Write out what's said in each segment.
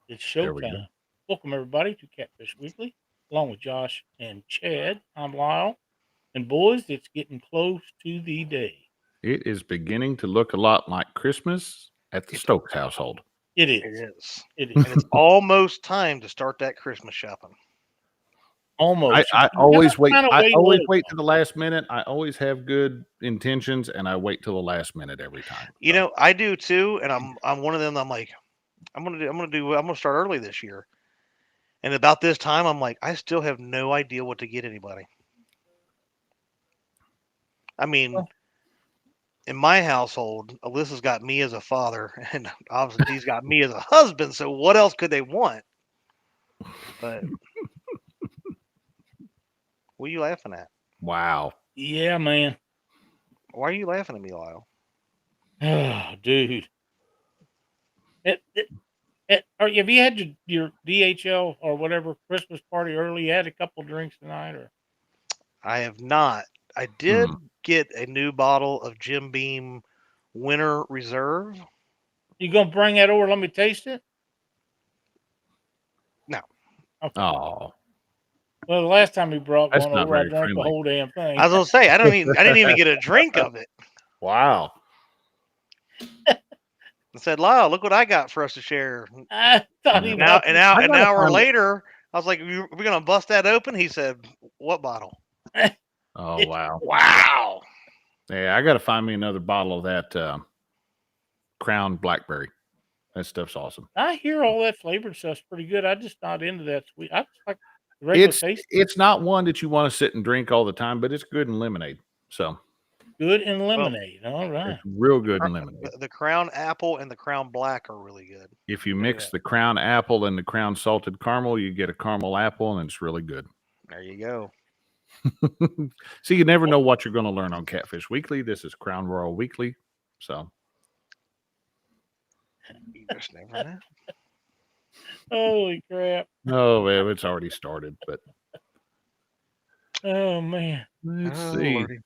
It's There we go. showtime. Welcome, everybody, to Catfish Weekly, along with Josh and Chad. I'm Lyle. And, boys, it's getting close to the day. It is beginning to look a lot like Christmas at the It, Stokes household. It it is. is. It is. And it's almost time to start that Christmas shopping. Almost. I You always wait. kind of I wait a always little wait to while. the last minute. I always have good intentions, and I wait till the last minute every time. You know, I do too, and I'm one of them. I'm like, I'm gonna start early this year. And about this time, I'm like, I still have no idea what to get anybody. I mean, Well, in my household, Alyssa's got me as a father, and obviously Dee's got me as a husband. So what else could they want? But what are you laughing at? Wow. yeah, man. Why are you laughing at me, Lyle? Oh, dude. Have you had your DHL or whatever Christmas party early? You had a couple drinks tonight, or I have not. I did Hmm. get a new bottle of Jim Beam Winter Reserve. you gonna bring that over? Let me taste it. No, Okay. Oh, Well, the last time he brought that's one not over, I very drank the friendly. whole damn thing. I was gonna say I didn't even get a drink of it. Wow. I said, Lyle, look what I got for us to share. I thought he Yeah. was up to I An gotta hour find. later, I was like, "We're gonna bust that open." He said, "What bottle?" Oh wow. Wow. Yeah, I gotta find me another bottle of that Crown Blackberry. That stuff's awesome. I hear all that flavored stuff's pretty good. I just not into that sweet. I just like the regular It's taste. it's not one that you want to sit and drink all the time, but it's good in lemonade. So Good in Well, lemonade. All right. it's real good in lemonade. the Crown Apple and the Crown Black are really good. If you Yeah. mix the Crown Apple and the Crown Salted Caramel, you get a caramel apple, and it's really good. There you go. See, you never know what you're going to learn on Catfish Weekly. This is Crown Royal Weekly. So, You just never know. Holy crap. oh, well, it's already started. But Oh man. let's Oh, see. Lordy.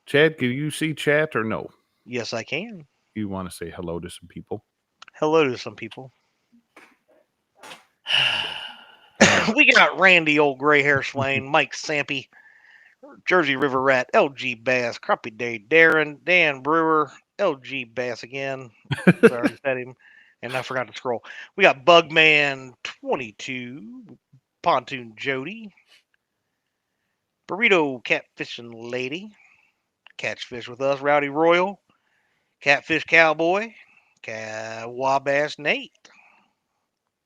Chad, can you see chat or no? Yes, I can. You want to say hello to some people? Hello to some people. All right. We got Randy, old gray hair Swain, Mike Sampy, Jersey River Rat, LG Bass, Crappie Day, Darren, Dan Brewer, LG Bass again. So I already said him, and I forgot to scroll. We got Bugman 22, Pontoon Jody, Burrito Catfishing Lady, Catchfish with us, Rowdy Royal, Catfish Cowboy, Wabash Nate,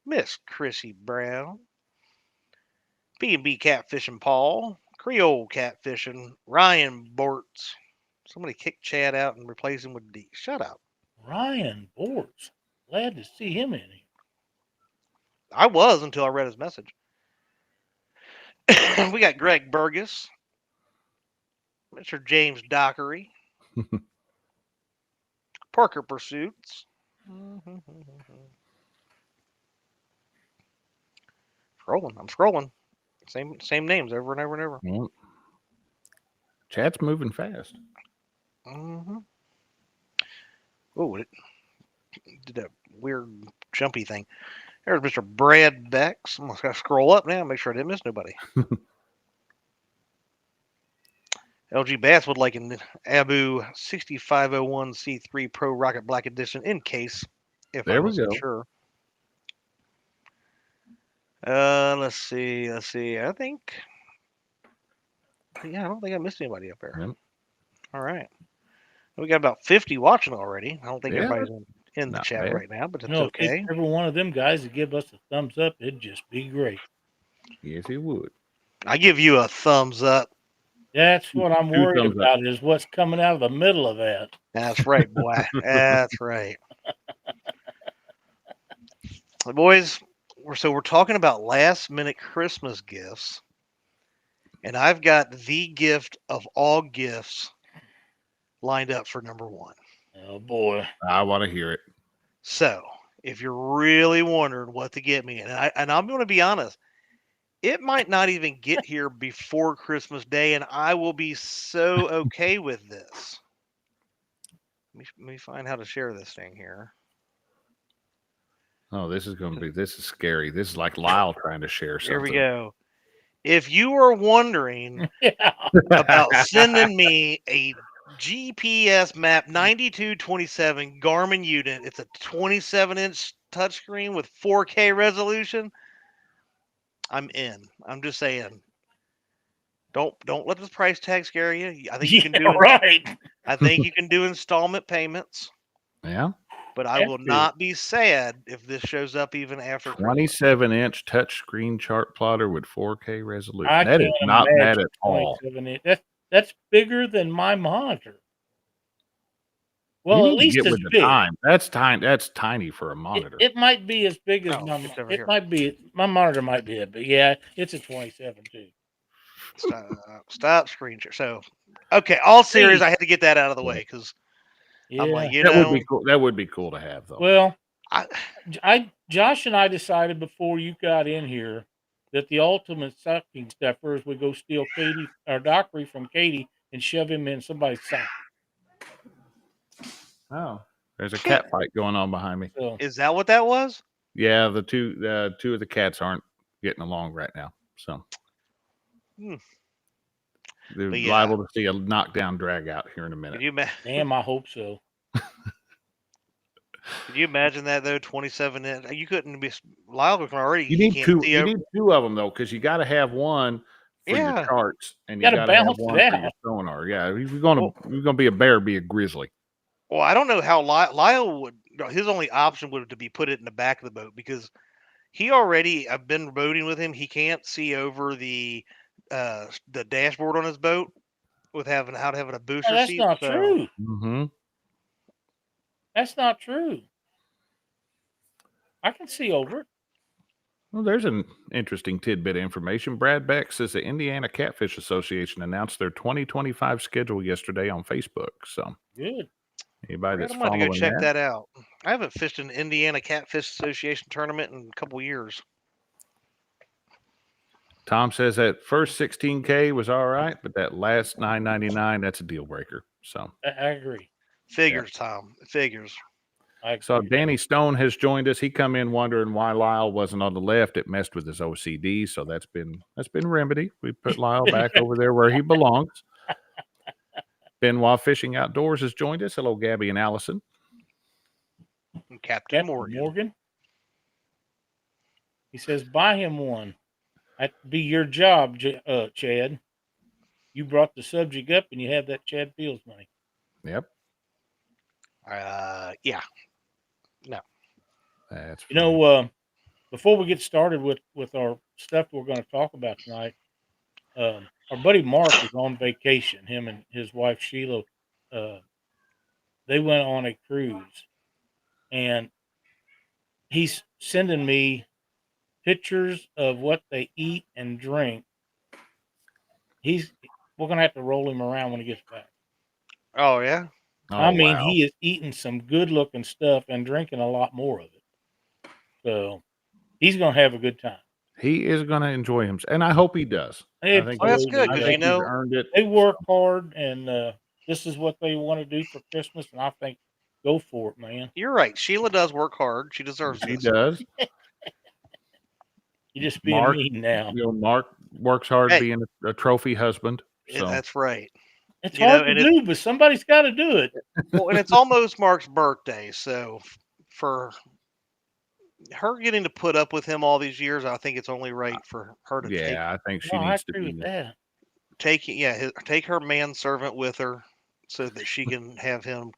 Miss Chrissy Brown, B&B Catfishing Paul, Creole Catfishing, Ryan Bortz. Somebody kick Chad out and replace him with D. Shut up. Ryan Bortz. Glad to see him in here. I was until I read his message. We got Greg Burgess, Mr. James Dockery, Parker Pursuits. Scrolling. I'm scrolling. Same names over and over and over. Well, chat's moving fast. Mm-hmm. Oh, it did a weird jumpy thing. There's Mr. Brad Bex. I'm gonna scroll up now, make sure I didn't miss nobody. LG Bass would like an Abu 6501C3 Pro Rocket Black Edition in case, if I There we wasn't go. sure. Let's see. I think, yeah, I don't think I missed anybody up there. Yep. All right. We got about 50 watching already. I don't think Yeah, everybody's in the not chat bad. right now, but You it's know, if okay. every one of them guys would give us a thumbs up, it'd just be great. Yes, it would. I give you a thumbs up. That's what I'm Two worried thumbs up. about is what's coming out of the middle of that. That's right, boy. That's right. Boys, we're talking about last minute Christmas gifts, and I've got the gift of all gifts lined up for number one. Oh boy. I want to hear it. So, if you're really wondering what to get me, and I'm going to be honest, it might not even get here before Christmas Day, and I will be so okay with this. Let me find how to share this thing here. Oh, this is scary. This is like Lyle trying to share something. Here we go. If you are wondering Yeah. about sending me a GPS map 9227 Garmin unit, it's a 27-inch touchscreen with 4K resolution. I'm in. I'm just saying. Don't let this price tag scare you. I think you can do it. Right. I think you can do installment payments, Yeah. but I Have will to. not be sad if this shows up even after Christmas. 27-inch touchscreen chart plotter with 4K resolution. I That is can't not bad imagine at all. 27 inch. That's bigger than my monitor. You Well, need at to least get as with the big. time. That's tiny. That's tiny for a monitor. It might be as big as Oh, my. it's over It here. might be my monitor might be it, but yeah, it's a 27 too. Stop screen share. So, okay, all serious. I had to get that out of the way because Yeah. I'm like, that would be cool. That would be cool to have, though. Well, I Josh and I decided before you got in here that the ultimate sucking stepper is we go steal Katie or Dockery from Katie and shove him in somebody's sock. Oh, there's a cat fight going on behind me. So is that what that was? Yeah, the two of the cats aren't getting along right now, so they're But yeah. liable to see a knockdown drag out here in a minute. damn, I hope so. Could you imagine that though? 27 inch. You couldn't be Lyle can already. You need can't two. see You over- need two of them though, because you got to have one for Yeah. your charts, and you Gotta got to have balance it one for your out. sonar. Yeah, if you're gonna be a bear, be a grizzly. Well, I don't know how Lyle would. His only option would to be put it in the back of the boat because he already. I've been boating with him. He can't see over the dashboard on his boat without having a booster No, that's seat. not so- true. Mm-hmm. That's not true. I can see over it. Well, there's an interesting tidbit of information. Brad Beck says the Indiana Catfish Association announced their 2025 schedule yesterday on Facebook. So Good. anybody that's I'm going to following go check that out. I haven't fished an Indiana Catfish Association tournament in a couple years. Tom says that first 16K was all right, but that last 999, that's a deal breaker. So I agree. Figures, Tom. Figures. I agree. So Danny Stone has joined us. He come in wondering why Lyle wasn't on the left. It messed with his OCD, so that's been remedied. We put Lyle back over there where he belongs. Benoit Fishing Outdoors has joined us. Hello, Gabby and Allison. And Captain Morgan. Morgan. He says, buy him one. That'd be your job, Chad. You brought the subject up, and you have that Chad Fields money. Yep. Yeah. That's You know, before we get started with our stuff we're going to talk about tonight, our buddy Mark is on vacation. Him and his wife Sheila, they went on a cruise, and he's sending me pictures of what they eat and drink. We're gonna have to roll him around when he gets back. Oh, yeah? I mean, wow. he is eating some good looking stuff and drinking a lot more of it. So he's gonna have a good time. He is going to enjoy himself, and I hope he does. I think that's good, 'cause, he's earned it. They work hard, and this is what they want to do for Christmas, and I think go for it, man. You're right. Sheila does work hard. She deserves He this. does. You're just being Mark, mean now. You know, Mark works hard Hey. being a trophy husband. Yeah, So that's right. It's You hard know, to and do, but somebody's got to do it. Well, and it's almost Mark's birthday, so for her getting to put up with him all these years, I think it's only right for her to yeah, I think she No, I needs to agree be. with that. take her manservant with her so that she can have him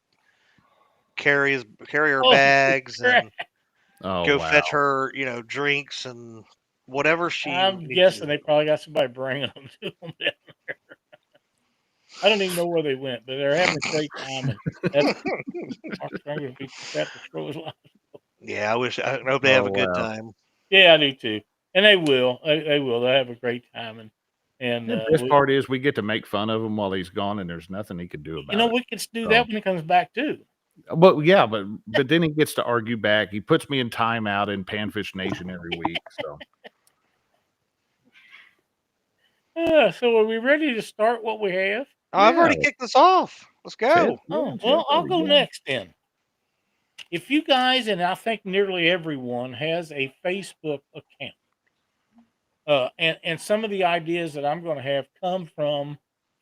carry her Oh, bags and Oh, go wow. fetch her, drinks and whatever she. I'm needs to guessing do. they probably got somebody bringing them to them down there. I don't even know where they went, but they're having a great time. And that's Mark Stringer will be got to throw his line. Yeah, I hope they have a good wow. time. Yeah, I do too, and they will. They will. They'll have a great time, and The best part is we get to make fun of him while he's gone, and there's nothing he can do about it. we can do that when he comes back too. Well, yeah, but then he gets to argue back. He puts me in timeout in Panfish Nation every week. So Yeah. So are we ready to start what we have? Oh, I've already Yeah. kicked this off. Let's go. Chad, Oh, yeah, well, I'll Chad, go yeah. next then. if you guys, and I think nearly everyone has a Facebook account, and some of the ideas that I'm going to have come from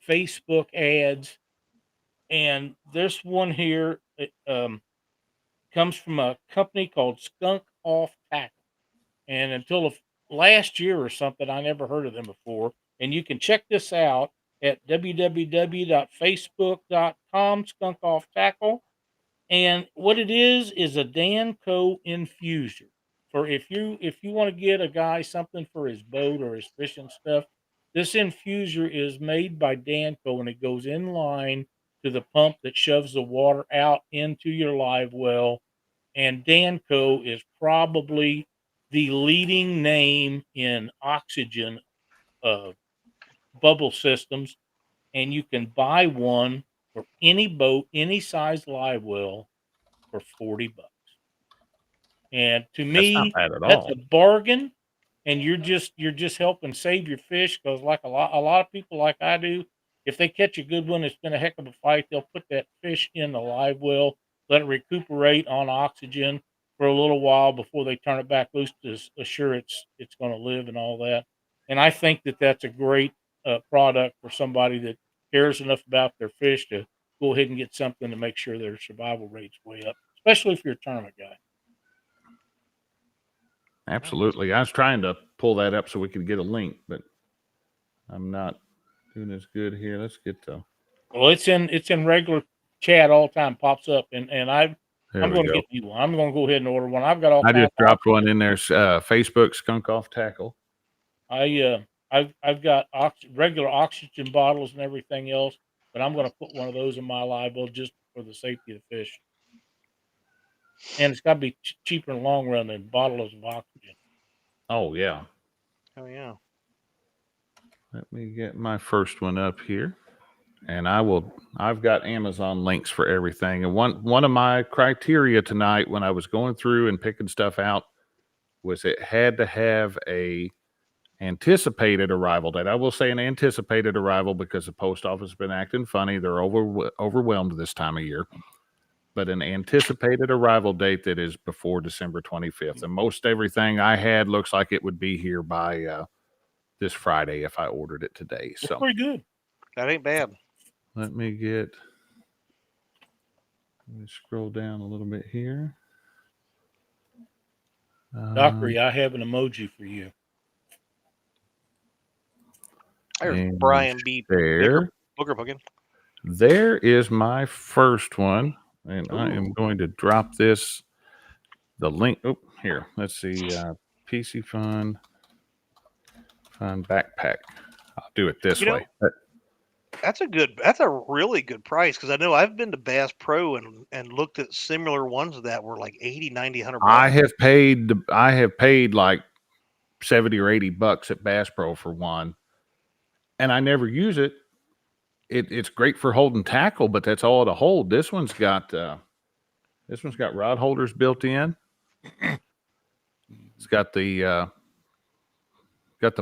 Facebook ads, and this one here comes from a company called Skunk Off Tackle, and until last year or something, I never heard of them before. And you can check this out at www.facebook.com, Skunk Off Tackle. And what it is a Danco infuser. For if you want to get a guy something for his boat or his fishing stuff, this infuser is made by Danco and it goes in line to the pump that shoves the water out into your live well. And Danco is probably the leading name in oxygen bubble systems, and you can buy one for any boat, any size live well for $40. And to That's not me, bad at that's all. a bargain. And you're just helping save your fish, because like a lot of people like I do, if they catch a good one, it's been a heck of a fight. They'll put that fish in the live well, let it recuperate on oxygen for a little while before they turn it back loose to assure it's going to live and all that. And I think that that's a great product for somebody that cares enough about their fish to go ahead and get something to make sure their survival rate's way up, especially if you're a tournament guy. Absolutely. I was trying to pull that up so we could get a link, but I'm not doing as good here. Let's get to. Well, it's in regular chat all the time, pops up, and I'm There going we to go. get you one. I'm going to go ahead and order one. I've got all I kinds just dropped one in there. Facebook Skunk Off Tackle. I've got regular oxygen bottles and everything else, but I'm going to put one of those in my live well just for the safety of the fish. And it's got to be cheaper in the long run than bottles of oxygen. Oh yeah. Oh yeah. Let me get my first one up here. And I've got Amazon links for everything. And one of my criteria tonight when I was going through and picking stuff out was it had to have a anticipated arrival date. I will say an anticipated arrival because the post office has been acting funny. They're overwhelmed this time of year. But an anticipated arrival date that is before December 25th. And most everything I had looks like it would be here by this Friday if I ordered it today. That's So pretty good. That ain't bad. let me scroll down a little bit here. Dockery, I have an emoji for you. There's Brian B. There. Booger Puggin. There is my first one. And Ooh. I am going to drop this. The link. Oh, here. Let's see. Piscifun backpack. I'll do it this way. That's a really good price, because I know I've been to Bass Pro and looked at similar ones that were like 80, 90, 100 bucks. I have paid like 70 or $80 at Bass Pro for one, and I never use it. It's great for holding tackle, but that's all it'll hold. This one's got rod holders built in. It's got the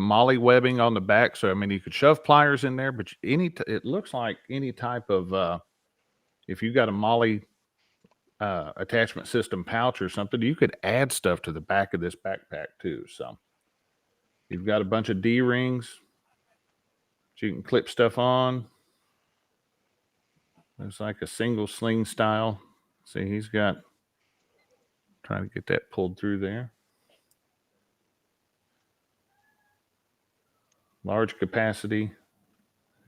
molly webbing on the back, so I mean you could shove pliers in there, but it looks like any type of if you got a molly attachment system pouch or something, you could add stuff to the back of this backpack too. So you've got a bunch of D-rings that you can clip stuff on. It's like a single sling style. See, he's got trying to get that pulled through there. Large capacity.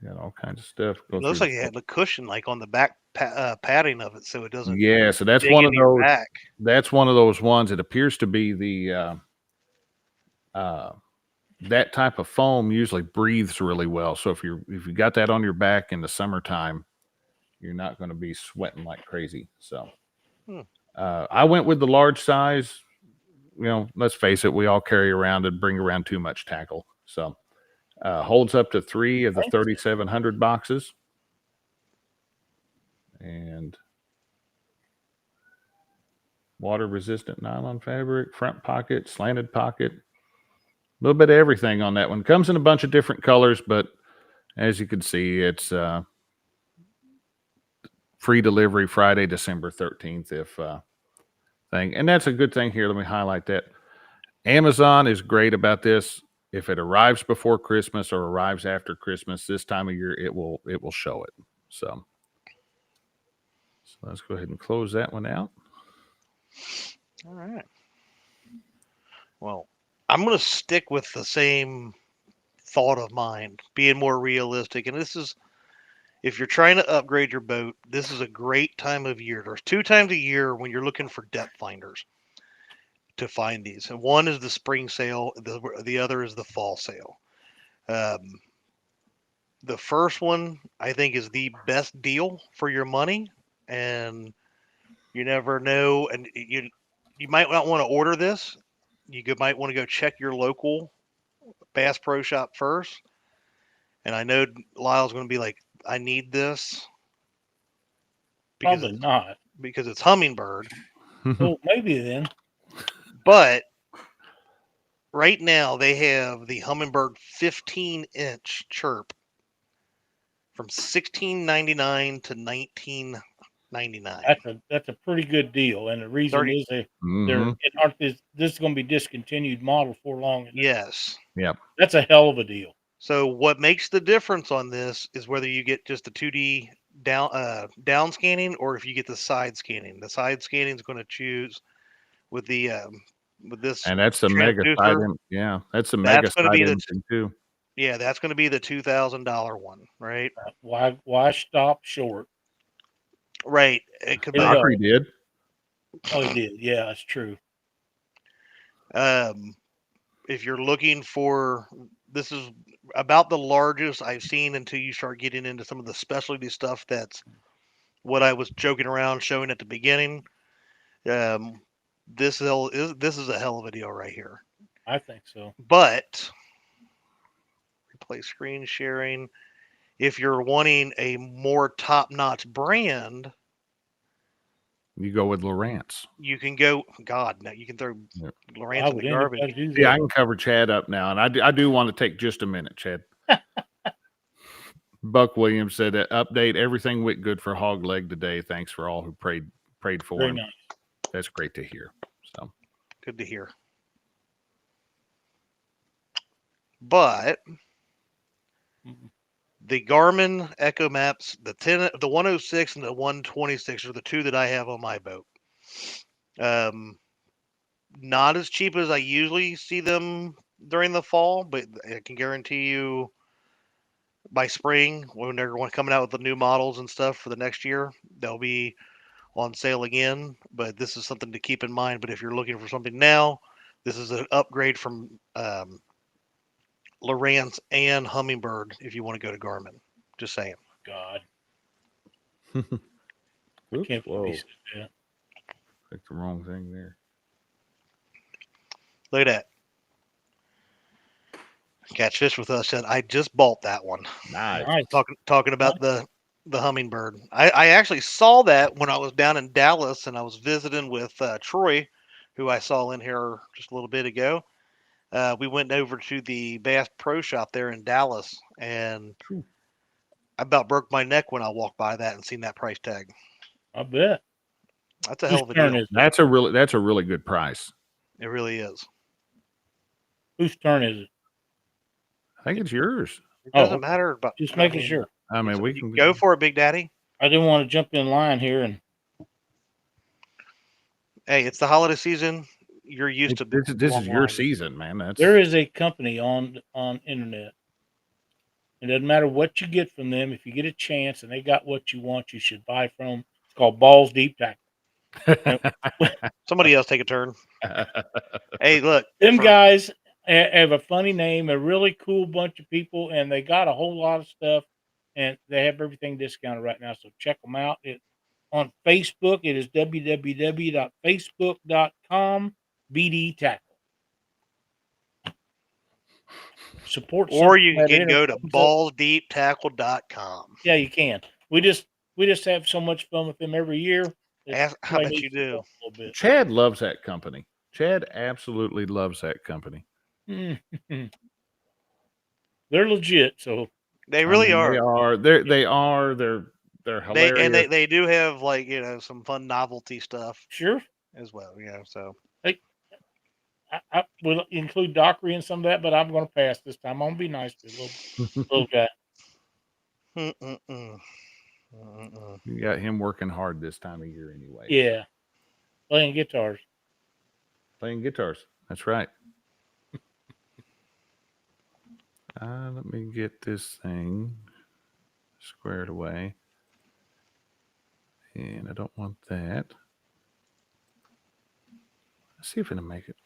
Got all kinds of stuff. It looks like it had the cushion like on the back padding of it, so it doesn't. Yeah, so that's one of those. That's one of those ones. It appears to be the that type of foam usually breathes really well. So if you got that on your back in the summertime, you're not going to be sweating like crazy. So I went with the large size. You know, let's face it, we all carry around and bring around too much tackle. So holds up to 3 of the 3,700 boxes. And water resistant nylon fabric, front pocket, slanted pocket, a little bit of everything on that one. Comes in a bunch of different colors, but as you can see, it's free delivery Friday, December 13th. thing. And that's a good thing here. Let me highlight that. Amazon is great about this. If it arrives before Christmas or arrives after Christmas, this time of year, it will show it. So let's go ahead and close that one out. All right. Well, I'm going to stick with the same thought of mine, being more realistic. And this is, if you're trying to upgrade your boat, this is a great time of year. There's 2 times a year when you're looking for depth finders to find these. And one is the spring sale, the other is the fall sale. The first one, I think, is the best deal for your money. And you never know. And you might not want to order this. Might want to go check your local Bass Pro Shop first. And I know Lyle's going to be like, I need this. Probably not. Because it's Humminbird. Well, maybe then. But right now they have the Humminbird 15-inch chirp from $16.99 to $19.99. That's a pretty good deal, and the reason 30. is this is going to be discontinued model for long. Yes. Yep. That's a hell of a deal. So what makes the difference on this is whether you get just the 2D down scanning or if you get the side scanning. The side scanning is going to choose with the with this, and that's the mega side. Yeah, that's the mega side engine too. Yeah, that's going to be the $2,000 one, right? Why stop short? Right. Dockery did. Oh, he did. Yeah, that's true. If you're looking for, this is about the largest I've seen until you start getting into some of the specialty stuff. That's what I was joking around showing at the beginning. This is a hell of a deal right here. I think so. But replace screen sharing. If you're wanting a more top-notch brand, you go with Lowrance. You can go. God, no, you can throw Lowrance in the garbage. Yeah, I can cover Chad up now, and I do want to take just a minute, Chad. Buck Williams said that update everything went good for Hog Leg today. Thanks for all who prayed for Very him. nice. That's great to hear. So good to hear. But the Garmin Echo Maps, the 106 and the 126 are the 2 that I have on my boat. Not as cheap as I usually see them during the fall, but I can guarantee you by spring, when they're coming out with the new models and stuff for the next year, they'll be on sale again. But this is something to keep in mind. But if you're looking for something now, this is an upgrade from Lowrance and Humminbird if you want to go to Garmin. Just saying. God. Oops, can't believe that. Picked the wrong thing there. Look at that. Catfish with us said, I just bought that one. Nice. Talking about the Humminbird. I actually saw that when I was down in Dallas and I was visiting with Troy, who I saw in here just a little bit ago. We went over to the Bass Pro Shop there in Dallas, and I about broke my neck when I walked by that and seen that price tag. I bet. That's a hell of a deal. That's a really good price. It really is. Whose turn is it? I think it's yours. It doesn't matter. But just making sure. I mean, we can go for it, Big Daddy. I didn't want to jump in line here and. Hey, it's the holiday season. You're used to this is your season, man. There is a company on internet. It doesn't matter what you get from them. If you get a chance and they got what you want, you should buy from them. It's called Balls Deep Tackle. Somebody else take a turn. Hey, look. Them guys have a funny name, a really cool bunch of people, and they got a whole lot of stuff, and they have everything discounted right now. So check them out. On Facebook, it is www.facebook.com BD Tackle. Support, or you can go to ballsdeeptackle.com. Yeah, you can. We just have so much fun with them every year. How bet you do? Chad loves that company. Chad absolutely loves that company. They're legit, so they really are. They are. They're hilarious. They do have some fun novelty stuff. Sure. as well. You know, so I will include Dockery in some of that, but I'm going to pass this time. I'm going to be nice to the little guy. Mm-mm-mm. Mm-mm-mm. You got him working hard this time of year anyway. Yeah, playing guitars. Playing guitars. That's right. Let me get this thing squared away. And I don't want that. Let's see if I can make it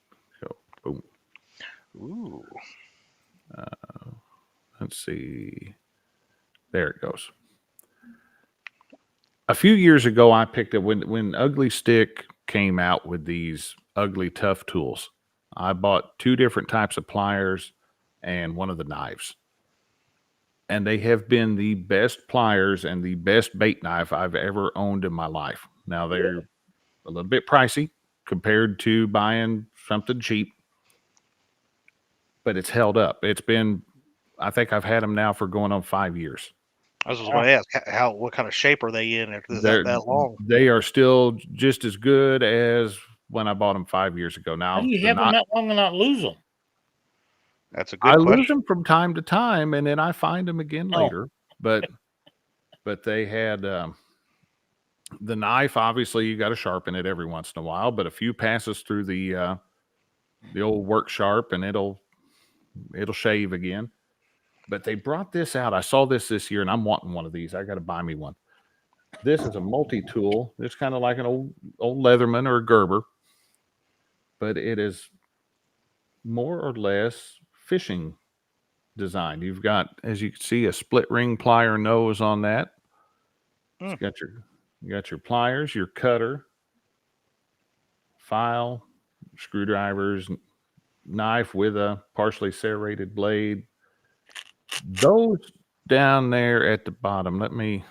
go. Boom. Ooh. Let's see. There it goes. A few years ago, I picked up when Ugly Stik came out with these ugly tough tools. I bought 2 different types of pliers and one of the knives. And they have been the best pliers and the best bait knife I've ever owned in my life. Now, they're a little bit pricey compared to buying something cheap, but it's held up. It's been, I think I've had them now for going on 5 years. I was just going to ask what kind of shape are they in after that long? They are still just as good as when I bought them 5 years ago. Now, How do you have them that long and not lose them? That's a good I question. lose them from time to time, and then I find them again later. But they had the knife. Obviously, you got to sharpen it every once in a while. But a few passes through the old work sharp, and it'll shave again. But they brought this out. I saw this year, and I'm wanting one of these. I got to buy me one. This is a multi-tool. It's kind of like an old Leatherman or a Gerber, but it is more or less fishing design. You've got, as you can see, a split ring plier nose on that. It's got your pliers, your cutter, file, screwdrivers, knife with a partially serrated blade. Those down there at the bottom, let me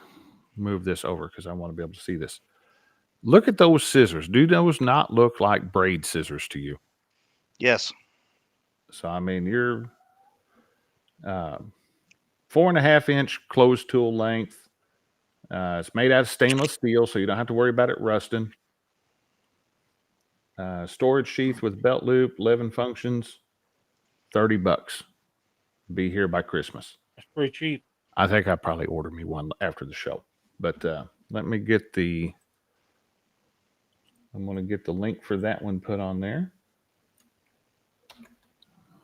move this over because I want to be able to see this. Look at those scissors. Do those not look like braid scissors to you? Yes. So, I mean, you're 4.5 inch closed tool length. It's made out of stainless steel, so you don't have to worry about it rusting. Storage sheath with belt loop, 11 functions, $30. Be here by Christmas. That's pretty cheap. I think I probably order me one after the show. But let me get I'm going to get the link for that one put on there.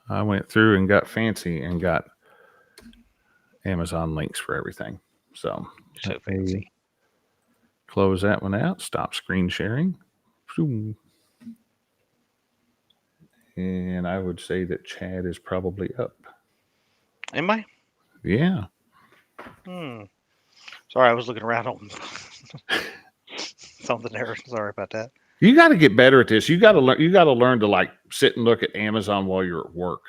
I went through and got fancy and got Amazon links for everything. So fancy. Close that one out. Stop screen sharing. And I would say that Chad is probably up. Am I? Yeah. Sorry, I was looking around on something there. Sorry about that. You got to get better at this. You got to learn. You got to learn to like sit and look at Amazon while you're at work,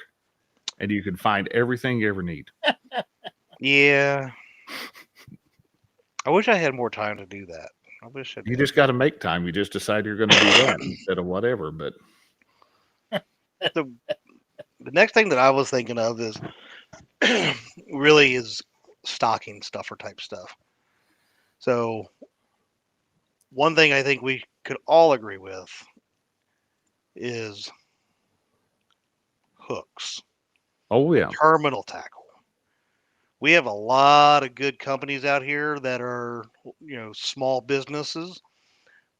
and you can find everything you ever need. Yeah. I wish I had more time to do that. I wish I did. You just got to make time. You just decide you're going to do that instead of whatever. But the next thing that I was thinking of is really is stocking stuffer type stuff. So one thing I think we could all agree with is hooks. Oh yeah, terminal tackle. We have a lot of good companies out here that are, small businesses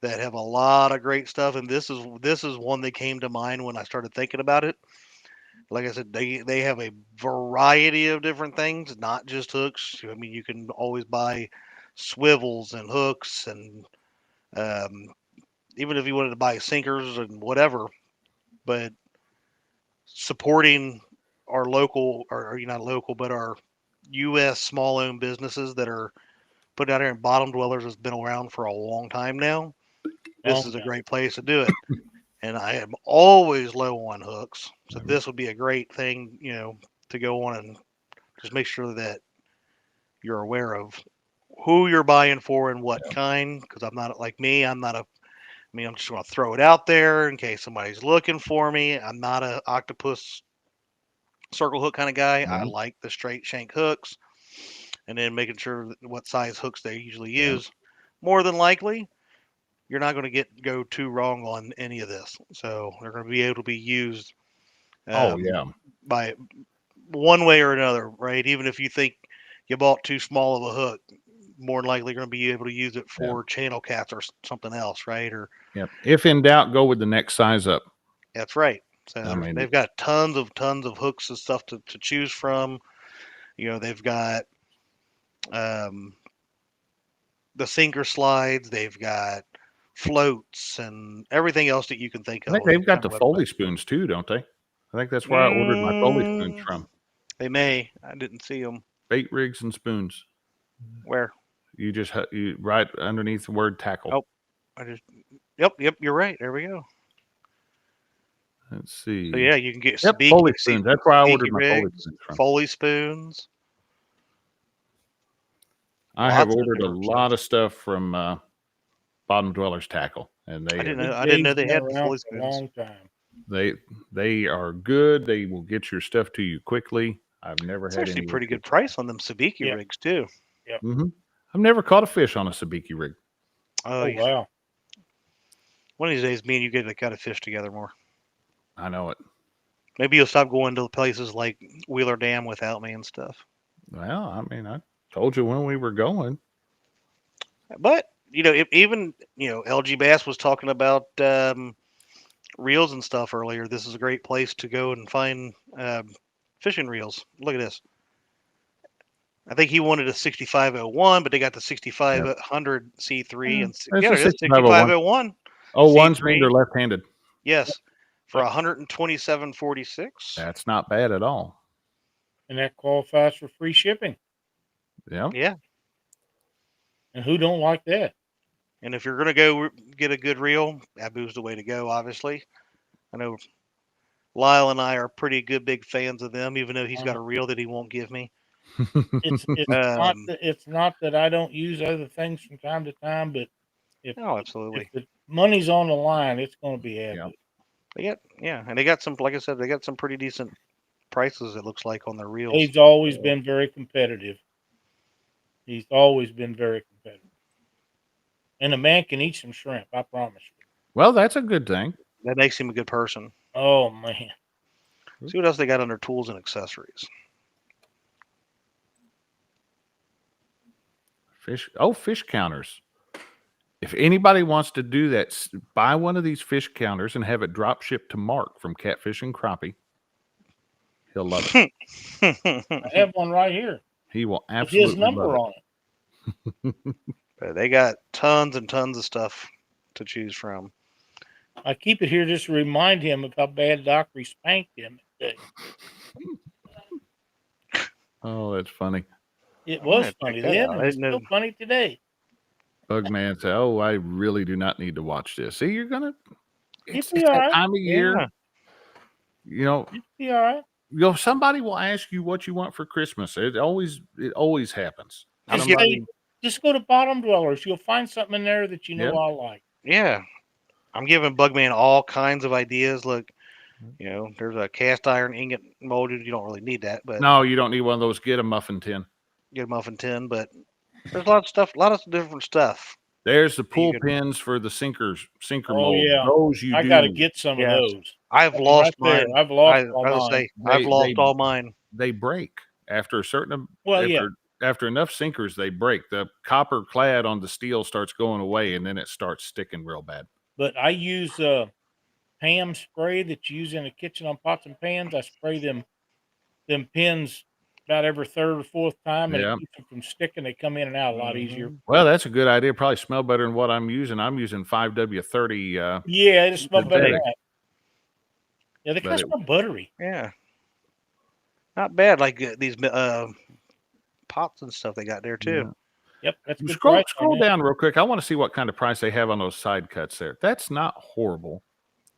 that have a lot of great stuff, and this is one that came to mind when I started thinking about it. Like I said, they have a variety of different things, not just hooks. I mean, you can always buy swivels and hooks, and even if you wanted to buy sinkers and whatever. But supporting our local, or not local, but our U.S. small-owned businesses that are put out here, and Bottom Dwellers has been around for a long time now. This is a great place to do it. And I am always low on hooks, so this would be a great thing, to go on and just make sure that you're aware of who you're buying for and what kind. Because I'm not like me. I'm just going to throw it out there in case somebody's looking for me. I'm not a octopus circle hook kind of guy. I like the straight shank hooks, and then making sure what size hooks they usually use. More than likely, you're not going to go too wrong on any of this. So they're going to be able to be used Oh yeah. by one way or another, right? Even if you think you bought too small of a hook, more than likely you're going to be able to use it for channel casts or something else, right? Or Yep. If in doubt, go with the next size up. that's right. So I mean, they've got tons of hooks and stuff to choose from. You know, they've got the sinker slides, they've got floats and everything else that you can think I of. think on they've got their the Foley website. spoons too, don't they? I think that's where I ordered my Foley spoons from. They may. I didn't see them. Bait rigs and spoons. Where? You just you right underneath the word tackle. Oh, I just. Yep. You're right. There we go. Let's see. So yeah, you can get Foley spoons. That's where I ordered my Foley rigs, spoons from. Foley spoons. I have ordered a lot of stuff from Bottom Dwellers Tackle, and they I didn't know they had Foley spoons. A long time. They are good. They will get your stuff to you quickly. I've never it's had actually any pretty good price on them sabiki rigs too. Yep. I've never caught a fish on a sabiki rig. Oh wow! One of these days, me and you get to cut a fish together more. I know it. Maybe you'll stop going to places like Wheeler Dam without me and stuff. Well, I mean, I told you when we were going. But you know, even LG Bass was talking about reels and stuff earlier. This is a great place to go and find fishing reels. Look at this. I think he wanted a 6501, but they got the 6500 C3 and It's a 6501. Oh, one's mean they're left-handed. Yes, for 127.46. That's not bad at all. And that qualifies for free shipping. Yeah. Yeah. And who don't like that? And if you're going to go get a good reel, Abu's the way to go, obviously. I know Lyle and I are pretty good big fans of them, even though he's got a reel that he won't give me. It's not that I don't use other things from time to time, but absolutely. If the money's on the line, it's going to be Abu. And they got some, like I said, they got some pretty decent prices. It looks like on their reels. He's always been very competitive. He's always been very competitive. And a man can eat some shrimp, I promise you. Well, that's a good thing. That makes him a good person. Oh, man. See what else they got under tools and accessories. Fish counters. If anybody wants to do that, buy one of these fish counters and have it drop shipped to Mark from Catfish and Crappie. He'll love it. I have one right here. He will absolutely with his number love it. on it. They got tons and tons of stuff to choose from. I keep it here just to remind him of how bad Dockery spanked him today. Oh, that's funny. It was funny then. It's still funny today. Bugman said, "Oh, I really do not need to watch this." See, you're gonna. It's that right. Time of year. It'll be all right. Somebody will ask you what you want for Christmas. It always happens. Just go to Bottom Dwellers. You'll find something in there that I like. Yeah. I'm giving Bugman all kinds of ideas. Look, there's a cast iron ingot molded. You don't really need that, but no, you don't need one of those. Get a muffin tin. But there's a lot of stuff, a lot of different stuff. There's the pull pins for the sinker mold. Yeah. Those I got to get some of those. I've lost mine. I've lost all mine. I've lost all mine. They break after a certain. Well, after enough sinkers, they break. The copper clad on the steel starts going away, and then it starts sticking real bad. But I use Pam spray that you use in the kitchen on pots and pans. I spray them pins about every third or fourth time, and it keeps them from sticking. They come in and out a lot easier. Well, that's a good idea. Probably smell better than what I'm using. I'm using 5W30. Yeah, it smells better than that. Yeah, they kind of smell buttery. Yeah. Not bad, like these pots and stuff they got there, too. Yeah. Yep, that's good. Scroll down real quick. I want to see what kind of price they have on those side cuts there. That's not horrible.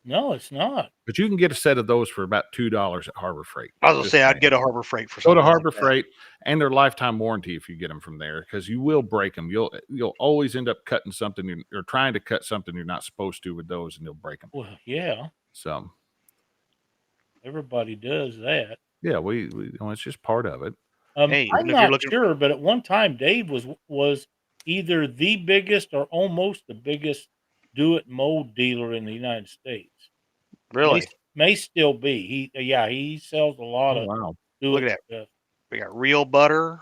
No, it's not. But you can get a set of those for about $2 at Harbor Freight. I was going to say, I'd get a Harbor Freight for something. Go to Harbor Freight, and their lifetime warranty if you get them from there, because you will break them. You'll always end up cutting something or trying to cut something you're not supposed to with those, and you'll break them. Well, yeah. So everybody does that. Yeah, it's just part of it. I'm not sure, but at one time, Dave was either the biggest or almost the biggest do-it mold dealer in the United States. Really? May still be. He sells a lot Oh, of wow. Look do-it at that. stuff. We got real butter,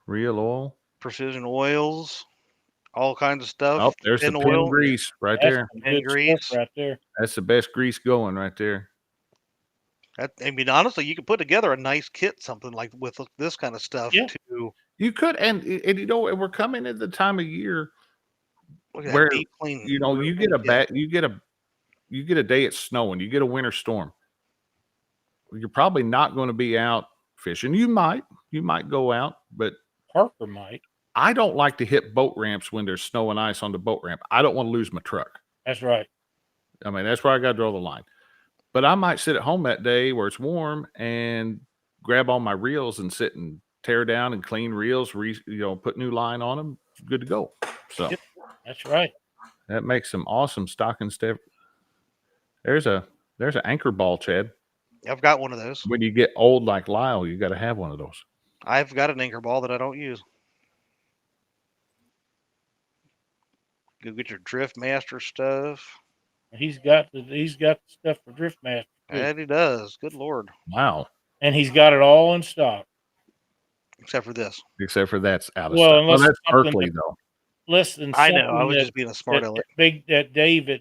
Real oil. precision oils, all kinds of stuff. Oh, there's the Pin pin oil, grease right That's there. some pin good grease. stuff right there. That's the best grease going right there. I mean, honestly, you could put together a nice kit, something like with this kind of stuff. Yeah. To You could, and you know, we're coming at the time of year look at where that deep clean. you know you get a day it's snowing, you get a winter storm. You're probably not going to be out fishing. You might go out, but Parker might. I don't like to hit boat ramps when there's snow and ice on the boat ramp. I don't want to lose my truck. That's right. I mean, that's where I got to draw the line. But I might sit at home that day where it's warm and grab all my reels and sit and tear down and clean reels, put new line on them. Good to go. So Yep, that's right. that makes some awesome stocking stuff. There's an anchor ball, Chad. I've got one of those. When you get old like Lyle, you got to have one of those. I've got an anchor ball that I don't use. Go get your Drift Master stuff. He's got the stuff for Drift Master too. And he does. Good Lord. Wow. And he's got it all in stock. Except for this. Except for that's out of Well, stock. unless Well, that's it's something Berkeley, that- though. Less than I know. I something was that- just being a smart aleck. that Dave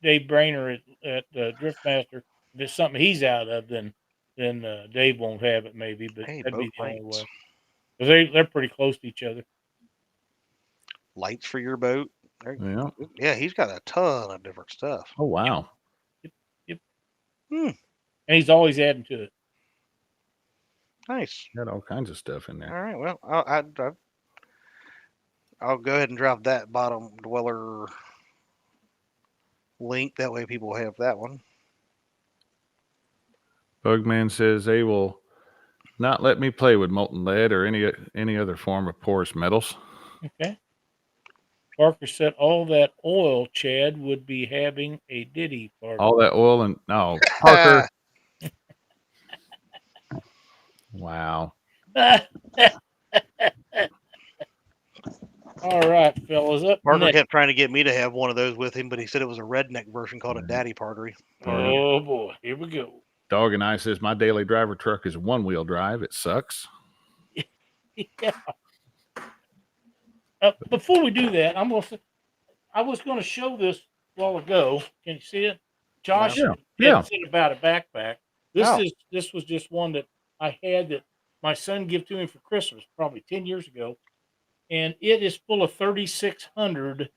Brainer at Drift Master. If it's something he's out of, then Dave won't have it maybe, but Hey, that'd be boat the only lights. way. Because they're pretty close to each other. Lights for your boat. Yeah. Yeah, he's got a ton of different stuff. Oh, wow. And he's always adding to it. Nice. Got all kinds of stuff in there. All right. Well, I'll go ahead and drop that bottom dweller link. That way people have that one. Bugman says they will not let me play with molten lead or any other form of porous metals. Okay. Parker said all that oil, Chad, would be having a ditty party. All that oil and no, Parker. Wow. All right, fellas. Up Parker next. kept trying to get me to have one of those with him, but he said it was a redneck version called a daddy party. Oh boy, here we go. Dog and I says my daily driver truck is a one-wheel drive. It sucks. Yeah. Before we do that, I was going to show this a while ago. Can you see it? Josh Yeah. said about a backpack. This was just one that I had that my son gave to me for Christmas probably 10 years ago. And it is full of 3,600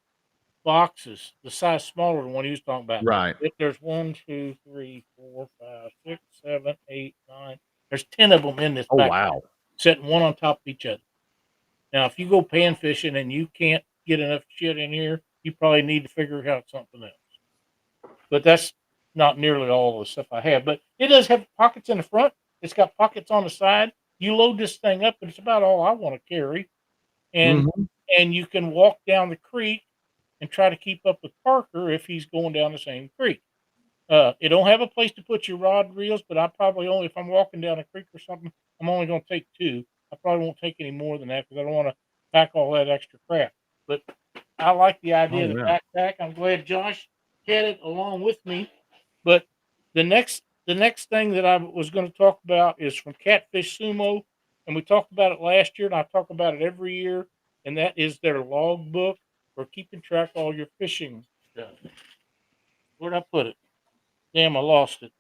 boxes, the size smaller than one he was talking about. Right. There's 1, 2, 3, 4, 5, 6, 7, 8, 9. There's 10 of them in this Oh, backpack, wow. sitting one on top of each other. Now, if you go pan fishing and you can't get enough shit in here, you probably need to figure out something else. But that's not nearly all the stuff I have. But it does have pockets in the front. It's got pockets on the side. You load this thing up, and it's about all I want to carry. And you can walk down the creek and try to keep up with Parker if he's going down the same creek. It don't have a place to put your rod reels, but I probably only, if I'm walking down a creek or something, I'm only going to take 2. I probably won't take any more than that because I don't want to pack all that extra crap. But I like the idea of the backpack. I'm glad Josh had it along with me. But the next thing that I was going to talk about is from Catfish Sumo, and we talked about it last year, and I talk about it every year, and that is their log book for keeping track of all your fishing stuff. Where'd I put it? Damn, I lost it.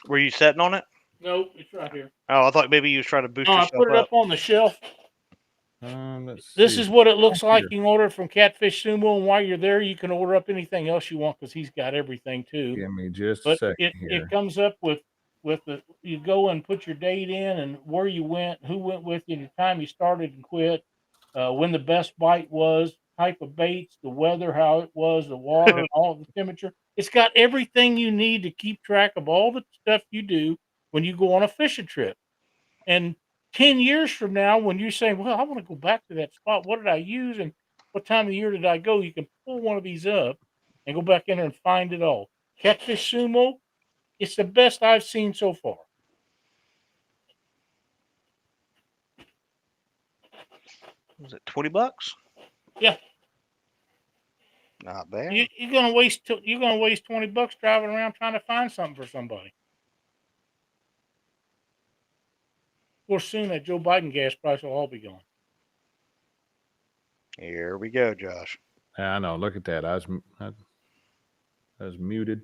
Were you sitting on it? Nope, it's right here. Oh, I thought maybe you was trying to boost No, I yourself put it up. up on the shelf. This Is what it looks like. You can order it from Catfish Sumo, and while you're there, you can order up anything else you want because he's got everything too. Give me just a But second here. it comes up with you go and put your date in and where you went, who went with you, the time you started and quit, when the best bite was, type of baits, the weather, how it was, the water, and all the temperature. It's got everything you need to keep track of all the stuff you do when you go on a fishing trip. And 10 years from now, when you're saying, well, I want to go back to that spot, what did I use and what time of the year did I go? You can pull one of these up and go back in there and find it all. Catfish Sumo, it's the best I've seen so far. Was it $20? Yeah. Not bad. You're gonna waste $20 driving around trying to find something for somebody. Of course, soon that Joe Biden gas price will all be gone. Here we go, Josh. I know. Look at that. I was muted.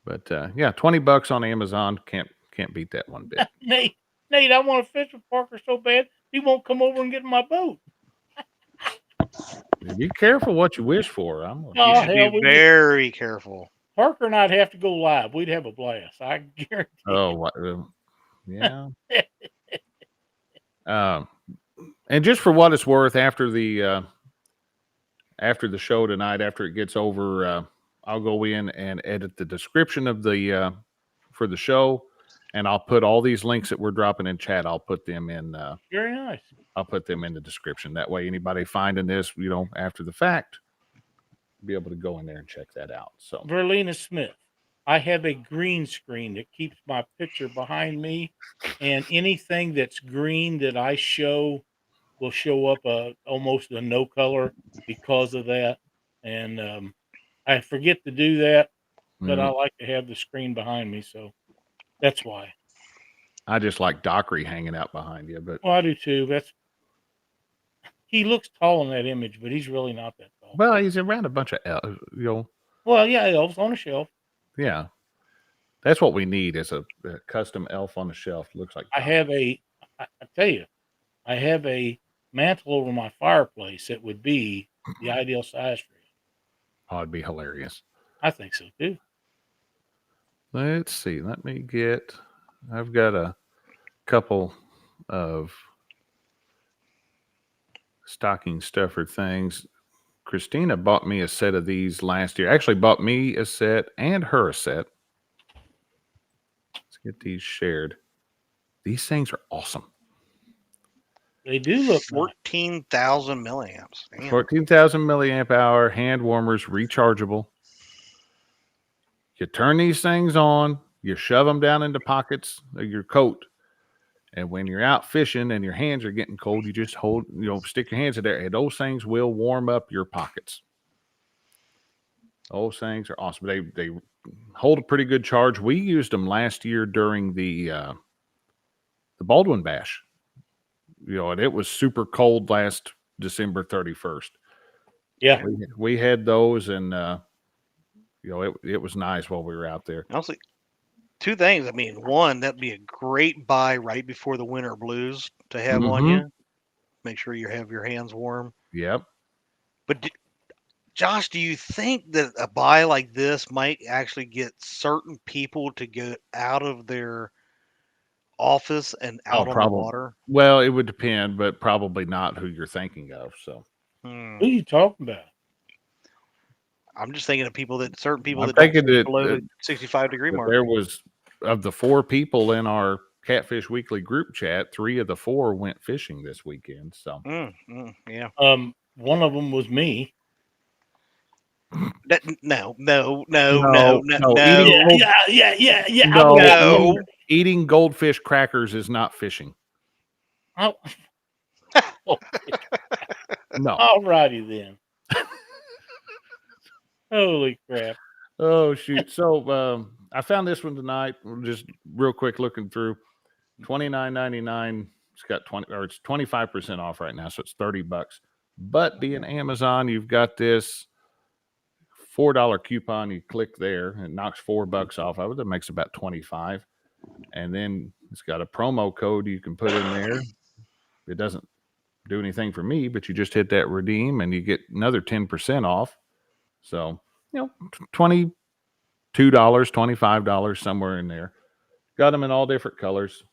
But yeah, $20 on Amazon. Can't beat that one bit. Nate, I want to fish with Parker so bad he won't come over and get in my boat. Be careful what you wish for. You should be very careful. Parker and I'd have to go live. We'd have a blast. I guarantee. Oh, yeah. And just for what it's worth, after the show tonight, after it gets over, I'll go in and edit the description of the for the show, and I'll put all these links that we're dropping in chat. I'll put them in. Very nice. I'll put them in the description. That way, anybody finding this, after the fact, be able to go in there and check that out. So, Verlena Smith, I have a green screen that keeps my picture behind me, and anything that's green that I show will show up almost a no color because of that. And I forget to do that, but I like to have the screen behind me, so that's why. I just like Dockery hanging out behind you, but I do too. He looks tall in that image, but he's really not that tall. Well, he's around a bunch of elves, Well, yeah, elves on a shelf. Yeah, that's what we need is a custom elf on the shelf. Looks like I tell you, I have a mantle over my fireplace that would be the ideal size for you. Oh, it'd be hilarious. I think so too. Let's see. I've got a couple of stocking stuffer things. Christina bought me a set of these last year. Actually bought me a set and her a set. Let's get these shared. These things are awesome. They do look 14,000 milliamps. Damn. 14,000 milliamp hour hand warmers, rechargeable. You turn these things on, you shove them down into pockets of your coat. And when you're out fishing and your hands are getting cold, you just stick your hands in there, and those things will warm up your pockets. Those things are awesome. They hold a pretty good charge. We used them last year during the Baldwin Bash. And it was super cold last December 31st. Yeah. We had those, and it was nice while we were out there. Honestly, two things. I mean, one, that'd be a great buy right before the winter blues to have on you. Make sure you have your hands warm. Yep. But Josh, do you think that a buy like this might actually get certain people to go out of their office and out on the water? Well, it would depend, but probably not who you're thinking of. So, Who are you talking about? I'm just thinking of certain people I'm that don't thinking that below the 65-degree mark. There was, of the 4 people in our Catfish Weekly group chat, 3 of the 4 went fishing this weekend. So, yeah. One of them was me. No. Yeah. No. Eating goldfish crackers is not fishing. Oh. No. All righty then. Holy crap. Oh, shoot. So I found this one tonight. Just real quick looking through. $29.99. It's got it's 25% off right now, so it's $30. But being Amazon, you've got this $4 coupon. You click there, and it knocks $4 off of it. That makes about $25. And then it's got a promo code you can put in there. It doesn't do anything for me, but you just hit that redeem, and you get another 10% off. So, $22, $25, somewhere in there. Got them in all different colors.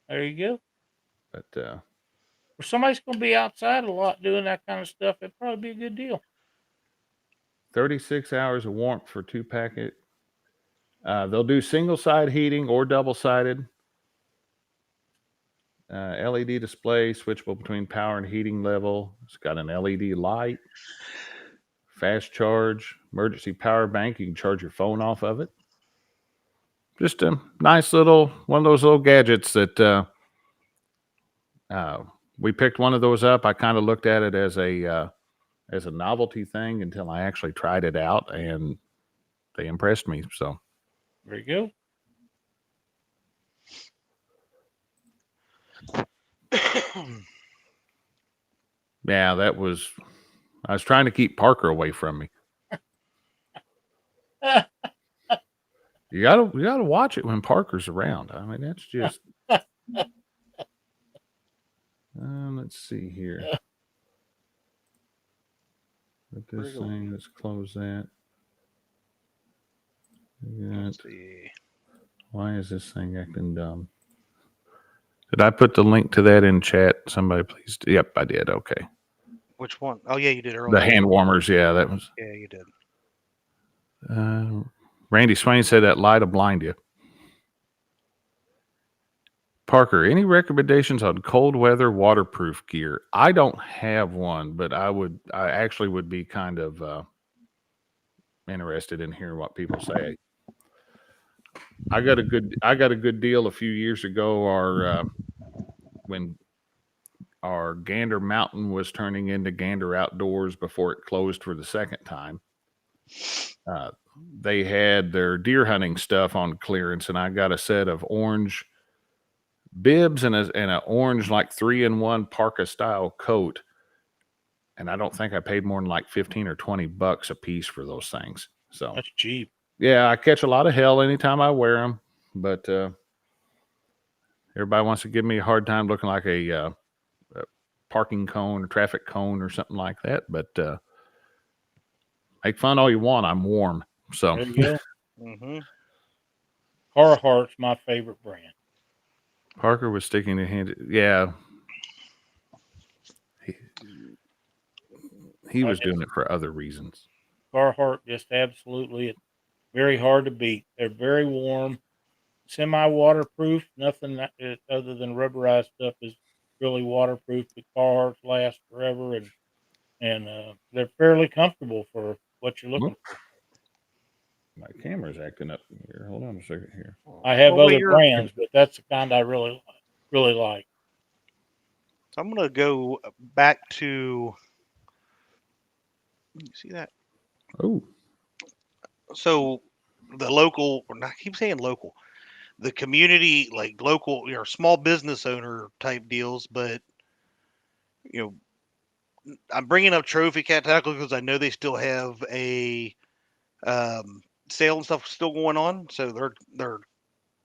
There you go. But if somebody's going to be outside a lot doing that kind of stuff, it'd probably be a good deal. 36 hours of warmth for 2-packet. They'll do single-side heating or double-sided. LED display, switchable between power and heating level. It's got an LED light. Fast charge, emergency power bank. You can charge your phone off of it. Just a nice little one of those little gadgets that we picked one of those up. I kind of looked at it as a novelty thing until I actually tried it out, and they impressed me. So There you go. yeah, I was trying to keep Parker away from me. You gotta watch it when Parker's around. I mean, that's just. Let's see here. With this thing, let's close that. Let's see. Why is this thing acting dumb? Did I put the link to that in chat? Somebody please. Yep, I did. Okay. Which one? Oh yeah, you did earlier. The hand warmers. Yeah, that was. Yeah, you did. Randy Swain said that lie to blind you. Parker, any recommendations on cold weather waterproof gear? I don't have one, but I actually would be kind of interested in hearing what people say. I got a good deal a few years ago. When our Gander Mountain was turning into Gander Outdoors before it closed for the second time. They had their deer hunting stuff on clearance, and I got a set of orange bibs and an orange like 3-in-1 parka style coat. And I don't think I paid more than like $15 or $20 a piece for those things. So That's cheap. Yeah, I catch a lot of hell anytime I wear them, but everybody wants to give me a hard time looking like a parking cone or traffic cone or something like that. But make fun all you want. I'm warm. So There you go. Carhartt's my favorite brand. Parker was sticking to hand. Yeah. He was doing it for other reasons. Carhartt just absolutely, it's very hard to beat. They're very warm, semi-waterproof. Nothing other than rubberized stuff is really waterproof. The Carhartts last forever, and they're fairly comfortable for what you're looking for. My camera's acting up here. Hold on a second here. I have other brands, but that's the kind I really like. I'm going to go back to, you see that? Oh. So the local, or not, I keep saying local, the community, like local, small business owner type deals, but, I'm bringing up Trophy Cat Tackle because I know they still have a sale and stuff still going on. So they're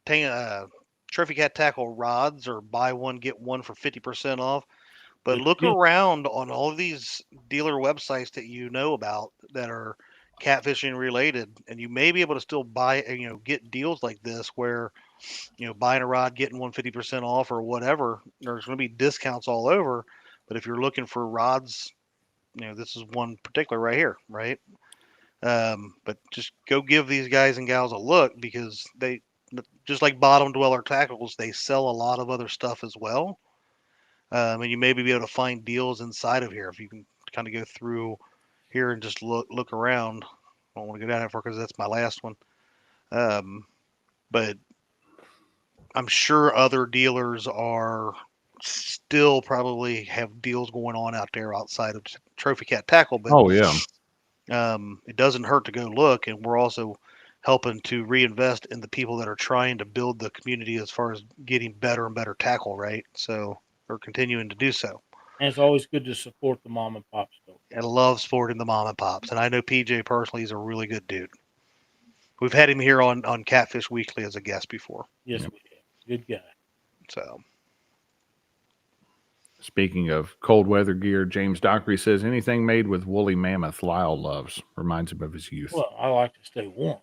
taking Trophy Cat Tackle rods, or buy one get one for 50% off. But look around on all of these dealer websites that you know about that are catfishing related, and you may be able to still buy, get deals like this where, buying a rod, getting 150% off or whatever. There's going to be discounts all over. But if you're looking for rods, this is one particular right here, right? But just go give these guys and gals a look, because they, just like Bottom Dweller Tackles, they sell a lot of other stuff as well. And you may be able to find deals inside of here if you can kind of go through here and just look around. I don't want to go down that far because that's my last one. But I'm sure other dealers are still probably have deals going on out there outside of Trophy Cat Tackle. But oh yeah, it doesn't hurt to go look, and we're also helping to reinvest in the people that are trying to build the community as far as getting better and better tackle, right? So we're continuing to do so. And it's always good to support the mom and pop store. I love supporting the mom and pops, and I know PJ personally is a really good dude. We've had him here on Catfish Weekly as a guest before. Yes, we have. Good guy. So, speaking of cold weather gear, James Dockery says anything made with woolly mammoth Lyle loves. Reminds him of his youth. Well, I like to stay warm.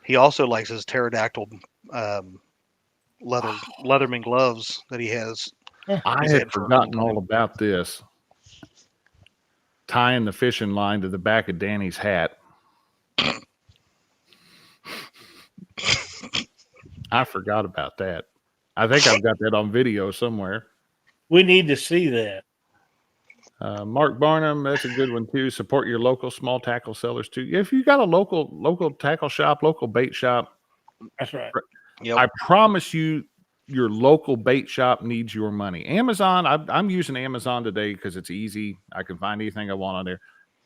He also likes his pterodactyl Leatherman gloves that he has. I had forgotten all about this. Tying the fishing line to the back of Danny's hat. I forgot about that. I think I've got that on video somewhere. We need to see that. Mark Barnum, that's a good one too. Support your local small tackle sellers too. If you got a local tackle shop, local bait shop, that's right. Yep. I promise you, your local bait shop needs your money. Amazon, I'm using Amazon today because it's easy. I can find anything I want on there.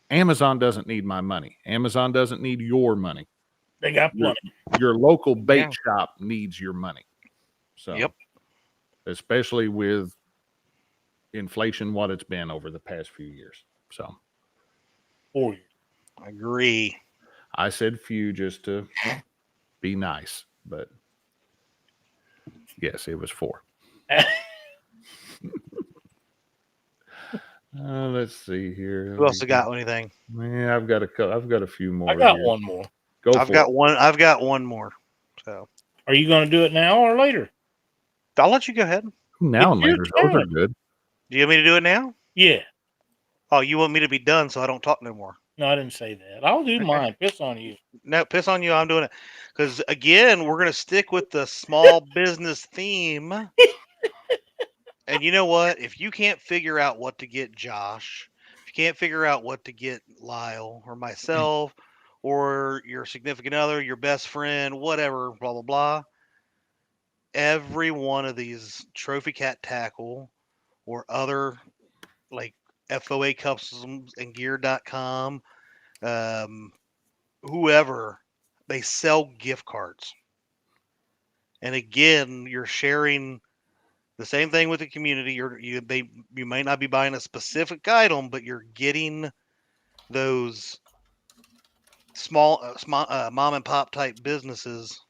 Amazon doesn't need my money. Amazon doesn't need your money. They got plenty. Your local bait Yeah. shop needs your money. So, Yep. especially with inflation, what it's been over the past few years. So, 4 years. Agree. I said few just to be nice, but yes, it was 4. Let's see here. Who else has got anything? Yeah, I've got a few more. I got here. one more. Go I've for got it. one. I've got one more. So Are you going to do it now or later? I'll let you go ahead. Now and It's your later, those are turn. good. Do you want me to do it now? Yeah. Oh, you want me to be done so I don't talk no more? No, I didn't say that. I'll do Okay. mine. Piss on you. No, piss on you. I'm doing it because again, we're gonna stick with the small business theme. And you know what? If you can't figure out what to get Josh, if you can't figure out what to get Lyle or myself or your significant other, your best friend, whatever, blah blah blah. Every one of these trophy cat tackle or other like FOA customs and gear.com, whoever, they sell gift cards. And again, you're sharing the same thing with the community. You might not be buying a specific item, but you're getting those small mom and pop type businesses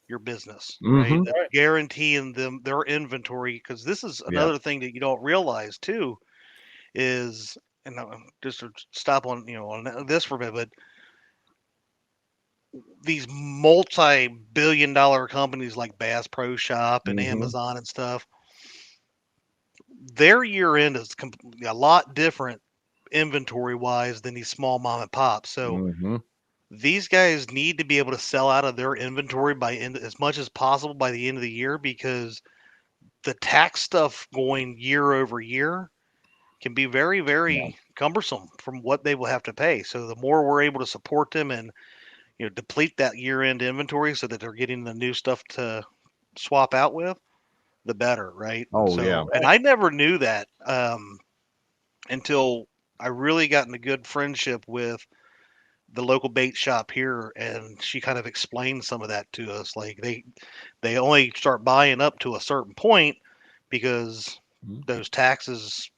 your business, right? Mhm. That's guaranteeing them their inventory, because this is another thing that you don't realize too is, and just to stop on on this for a minute, but these multi-billion-dollar companies like Bass Pro Shop and Mhm. Amazon and stuff, their year end is a lot different inventory wise than these small mom and pops. So Mhm. these guys need to be able to sell out of their inventory by as much as possible by the end of the year, because the tax stuff going year over year can be very, very cumbersome from what they will have to pay. So the more we're able to support them and deplete that year end inventory so that they're getting the new stuff to swap out with, the better, right? Oh, So, yeah. and I never knew that until I really got in a good friendship with the local bait shop here, and she kind of explained some of that to us. Like they only start buying up to a certain point because those taxes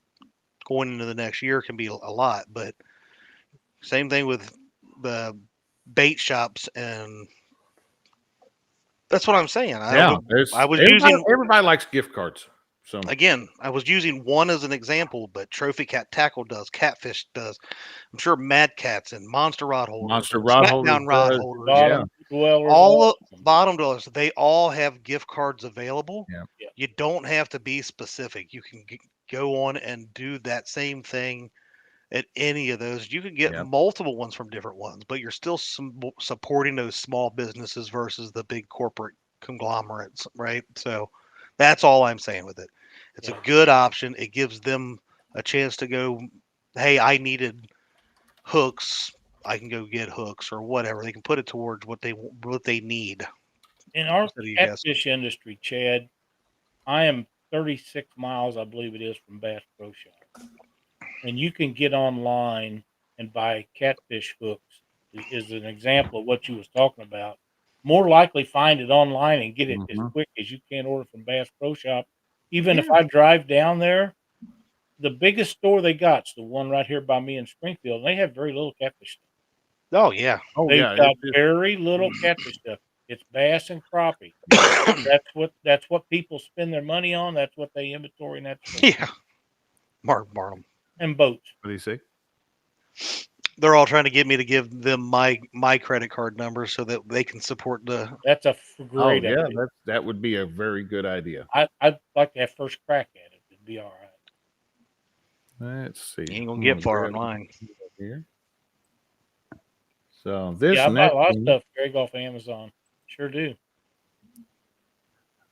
going into the next year can be a lot. But same thing with the bait shops, and that's what I'm saying. Yeah, I was using everybody likes gift cards. So again, I was using one as an example, but Trophy Cat Tackle does, Catfish does. I'm sure Mad Cats and Monster Rod Holders, Monster and Rod Holders Smackdown Rod does, Holders, Bottom dwellers. all the bottom dwellers, they all have gift cards available. Yeah. Yeah. You don't have to be specific. You can go on and do that same thing at any of those. You can get Yeah. multiple ones from different ones, but you're still supporting those small businesses versus the big corporate conglomerates, right? So that's all I'm saying with it. It's a good option. It gives them a chance to go, hey, I needed hooks. I can go get hooks or whatever. They can put it towards what they need. In our Instead of you guessing. catfish industry, Chad, I am 36 miles, I believe it is, from Bass Pro Shop. And you can get online and buy catfish hooks, is an example of what you was talking about. More likely find it online and get it as quick as you can order from Bass Pro Shop. Even if I drive down there, the biggest store they got's the one right here by me in Springfield, and they have very little catfish stuff. Oh yeah. Oh They've yeah. got very little catfish stuff. It's bass and crappie. That's what people spend their money on. That's what they inventory, and that's Yeah. Mark Barnum. and boats. What do you say? They're all trying to get me to give them my credit card number so that they can support the. That's a great yeah, idea. that would be a very good idea. I'd like to have first crack at it. It'd be all right. Let's see. You ain't gonna get far online. Here. So this Yeah, I buy a next lot of one, stuff, Greg, off Amazon. Sure do.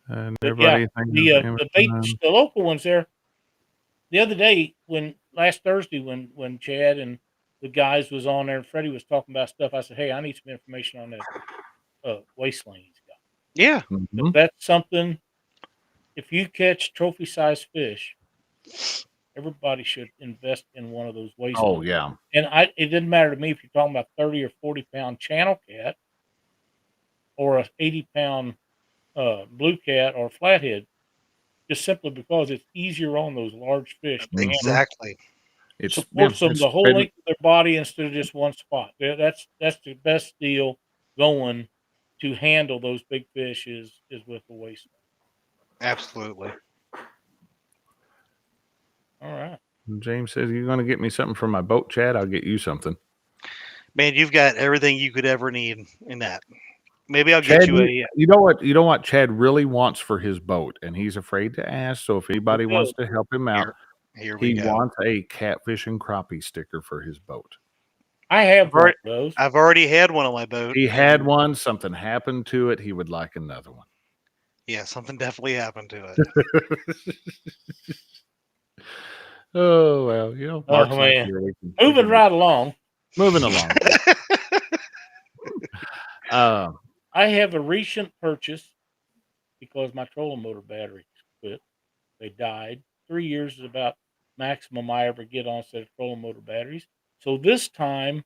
and But everybody yeah, the local ones there. The other day, last Thursday, when Chad and the guys was on there, and Freddie was talking about stuff, I said, "Hey, I need some information on that wasteland he's got." Yeah. Mhm. That's something if you catch trophy size fish, everybody should invest in one of those waste. Oh yeah. And it didn't matter to me if you're talking about 30 or 40 pound channel cat or a 80 pound blue cat or flathead, just simply because it's easier on those large fish to handle. Exactly. It supports them the whole length of their body instead of just one spot. That's the best deal going to handle those big fish is with the waste. Absolutely. All right. James says, "You're going to get me something for my boat, Chad. I'll get you something." Man, you've got everything you could ever need in that. Maybe I'll Chad, get you a. You know what Chad really wants for his boat, and he's afraid to ask. So if anybody wants to help him out, Here we he go. wants a catfish and crappie sticker for his boat. I have one of those. I've already had one on my boat. He had one. Something happened to it. He would like another one. Yeah, something definitely happened to it. Oh well, you know. Oh man, moving right along. Moving along. I have a recent purchase because my trolling motor battery quit. They died. 3 years is about maximum I ever get on a set of trolling motor batteries. So this time,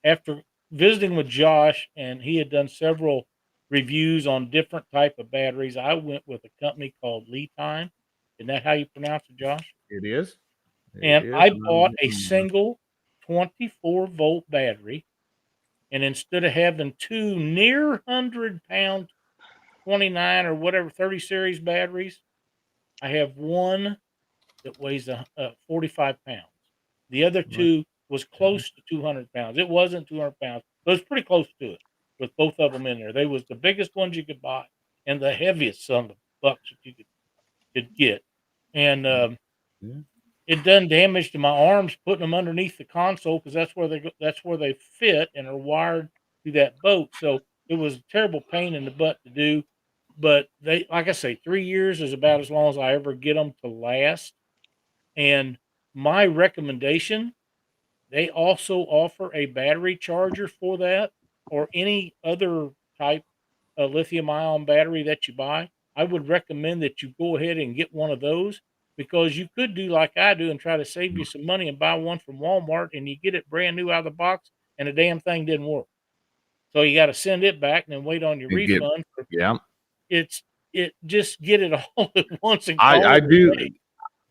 after visiting with Josh, and he had done several reviews on different type of batteries, I went with a company called LiTime. Isn't that how you pronounce it, Josh? It is. And I bought a single 24-volt battery. And instead of having two near 100-pound 29 or whatever 30 series batteries, I have one that weighs 45 pounds. The other two was close to 200 pounds. It wasn't 200 pounds, but it was pretty close to it with both of them in there. They was the biggest ones you could buy and the heaviest son of a bucks that you could get. And it done damage to my arms putting them underneath the console because that's where they fit and are wired to that boat. So it was a terrible pain in the butt to do. But they, like I say, 3 years is about as long as I ever get them to last. And my recommendation, they also offer a battery charger for that or any other type of lithium ion battery that you buy. I would recommend that you go ahead and get one of those because you could do like I do and try to save you some money and buy one from Walmart and you get it brand new out of the box and the damn thing didn't work. So you got to send it back and then wait on your refund. It just get it all at once. And I do.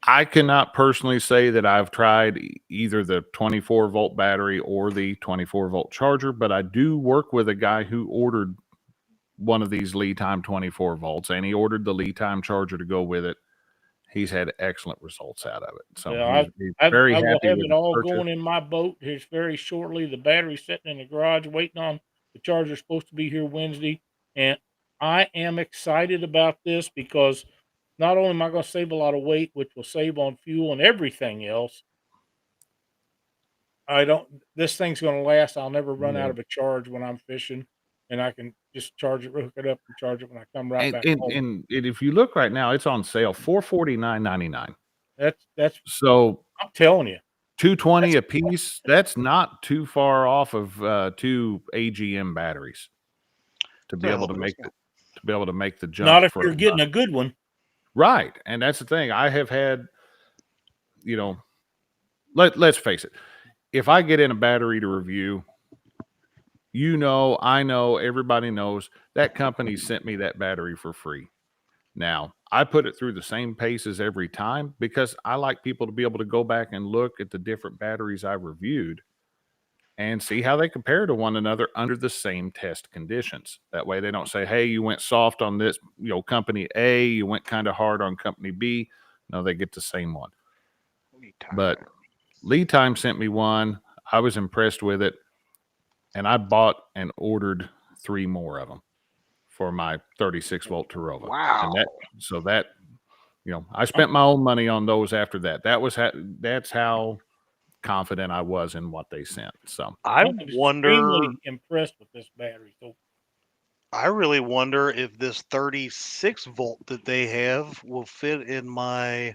I cannot personally say that I've tried either the 24-volt battery or the 24-volt charger, but I do work with a guy who ordered one of these LiTime 24 volts, and he ordered the LiTime charger to go with it. He's had excellent results out of it. So he's very happy. I will have it all going in my boat here very shortly. The battery's sitting in the garage waiting on the charger. Supposed to be here Wednesday, and I am excited about this because not only am I going to save a lot of weight, which will save on fuel and everything else, this thing's going to last. I'll never run out of a charge when I'm fishing, and I can just charge it, hook it up, and charge it when I come back home. And if you look right now, it's on sale $449.99. That's so. I'm telling you, $220 a piece. That's not too far off of 2 AGM batteries to be able to make the jump. Not if you're getting a good one, right? And that's the thing. I have had, let's face it. If I get in a battery to review, I know, everybody knows that company sent me that battery for free. Now, I put it through the same paces every time because I like people to be able to go back and look at the different batteries I've reviewed and see how they compare to one another under the same test conditions. That way they don't say, hey, you went soft on this, company A, you went kind of hard on company B. No, they get the same one. But LiTime sent me one. I was impressed with it. And I bought and ordered 3 more of them for my 36-volt Tarova. Wow. And I spent my own money on those after that. That's how confident I was in what they sent. So I'm extremely impressed with this battery. So I really wonder if this 36-volt that they have will fit in my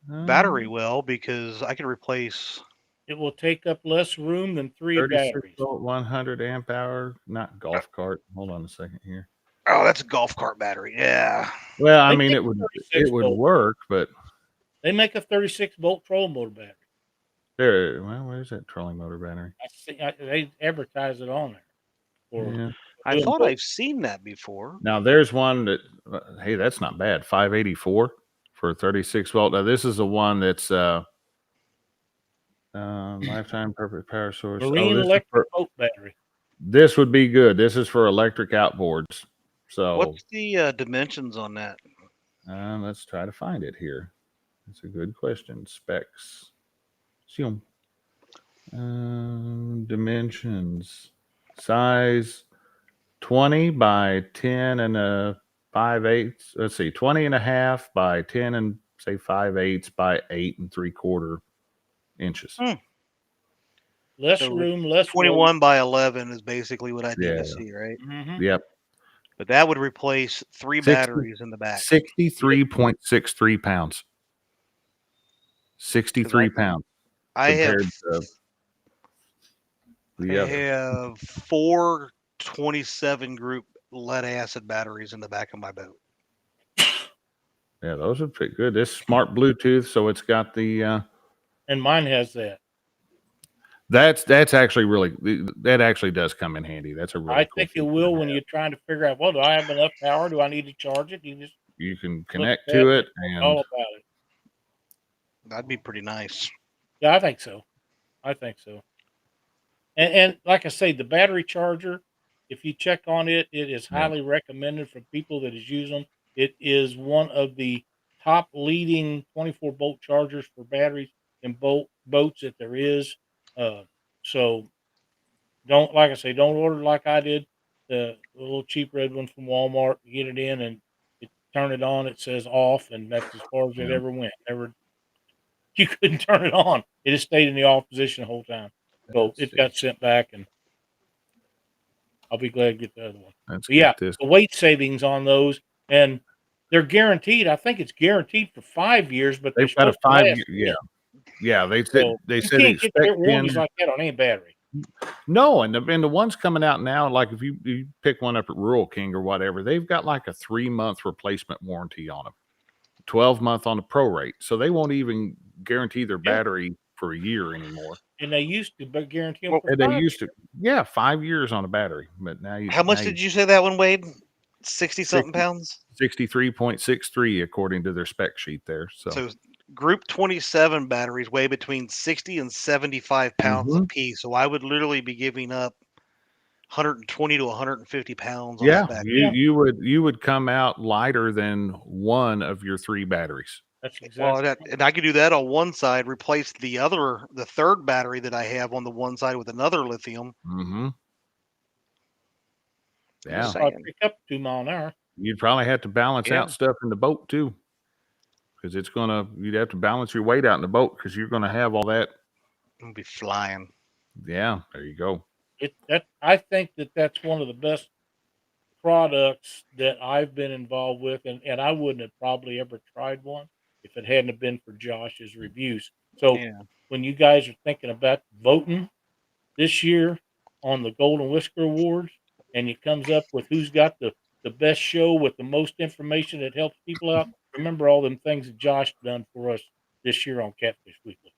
battery well, because I could replace. It will take up less room than 3 batteries. 100 amp hour, not golf cart. Hold on a second here. Oh, that's a golf cart battery. Yeah. Well, I They mean, make it would 36 volt. work, but They make a 36-volt trolling motor battery. there. Well, where's that trolling motor battery? I see. They advertise it on there. For Yeah. I doing thought both. I've seen that before. Now there's one that. Hey, that's not bad. 584 for a 36 volt. Now this is the one that's lifetime perfect power source. Marine this is electric boat battery. this would be good. This is for electric outboards. So What's the dimensions on that? let's try to find it here. That's a good question. Specs. Zoom. Dimensions. Size 20 by 10 and a 5/8. Let's see, 20 and a half by 10 and say 5/8 by 8 3/4 inches. Less So room, less 21 by 11 is basically what I need Yeah. to see, right? Mm-hmm. Yep. But that would replace 3 batteries in the back. 63.63 pounds. 63 pounds. I have compared to the other. have 4 27 group lead acid batteries in the back of my boat. Yeah, those are pretty good. This smart Bluetooth, so it's got the And mine has that. that's actually really that actually does come in handy. That's a really I cool think it feature will to when have. you're trying to figure out, well, do I have enough power? Do I need to charge it? You can look connect at to it, it it's all and about it. That'd be pretty nice. Yeah, I think so. And like I say, the battery charger, if you check on it, it is Yeah. highly recommended for people that is using them. It is one of the top leading 24-volt chargers for batteries in boats that there is. So don't, like I say, don't order like I did, the little cheap red one from Walmart. You get it in and turn it on. It says off, and that's as far as it Yeah. ever went. You couldn't turn it on. It just stayed in the off position the whole time. So Let's it see. got sent back, and I'll be glad to get the other one. Let's But yeah, get this. the weight savings on those, and they're guaranteed. I think it's guaranteed for 5 years, but They've got a 5-year. 10. Yeah. Yeah, they said So they you said can't get expect warranties 10. like that on any battery. No, and the ones coming out now, like if you pick one up at Rural King or whatever, they've got like a 3-month replacement warranty on them, 12-month on the prorate. So they won't even guarantee their battery for a year anymore. And they used to guarantee them for And they 5 used years. to, yeah, 5 years on a battery. But now How much did you say that one weighed? 60 something pounds? 63.63 according to their spec sheet there. So group 27 batteries weigh between 60 and 75 pounds Mhm. apiece. So I would literally be giving up 120 to 150 pounds on yeah, that battery. you would come out lighter than one of your 3 batteries. That's exactly. Well, and I could do that on one side, replace the third battery that I have on the one side with another lithium. Mm-hmm. Yeah. Just I'll saying. pick up 2 mile an hour. You'd probably have to balance Yeah. out stuff in the boat too, because you'd have to balance your weight out in the boat because you're gonna have all that. I'll be flying. Yeah, there you go. I think that's one of the best products that I've been involved with, and I wouldn't have probably ever tried one if it hadn't have been for Josh's reviews. So Yeah. when you guys are thinking about voting this year on the Golden Whisker Awards, and it comes up with who's got the best show with the most information that helps people out, remember all them things that Josh done for us this year on Catfish Weekly.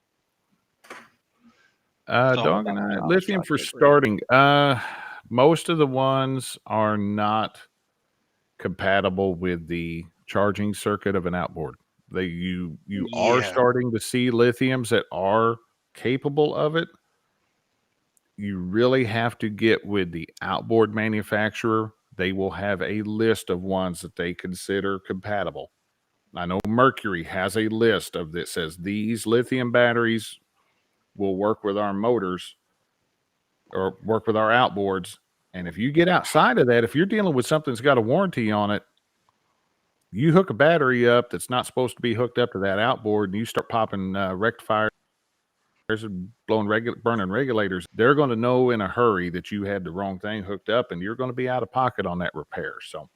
Dog and I, lithium for starting. Most of the ones are not compatible with the charging circuit of an outboard. You are Yeah. starting to see lithiums that are capable of it. You really have to get with the outboard manufacturer. They will have a list of ones that they consider compatible. I know Mercury has a list of that says these lithium batteries will work with our motors or work with our outboards. And if you get outside of that, if you're dealing with something that's got a warranty on it, you hook a battery up that's not supposed to be hooked up to that outboard and you start popping rectifiers and burning regulators, they're going to know in a hurry that you had the wrong thing hooked up and you're going to be out of pocket on that repair. So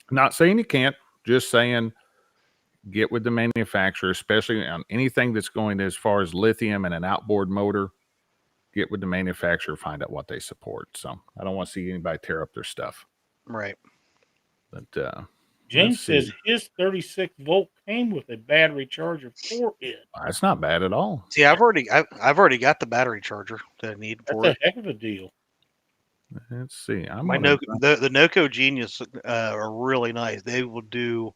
not saying you can't, just saying get with the manufacturer, especially on anything that's going as far as lithium and an outboard motor. Get with the manufacturer, find out what they support. So I don't want to see anybody tear up their stuff. Right. But James let's says see. his 36-volt came with a battery charger for it. That's not bad at all. See, I've already got the battery charger that I need That's for a it. heck of a deal. Let's see. My the Noco Genius are really nice. They will do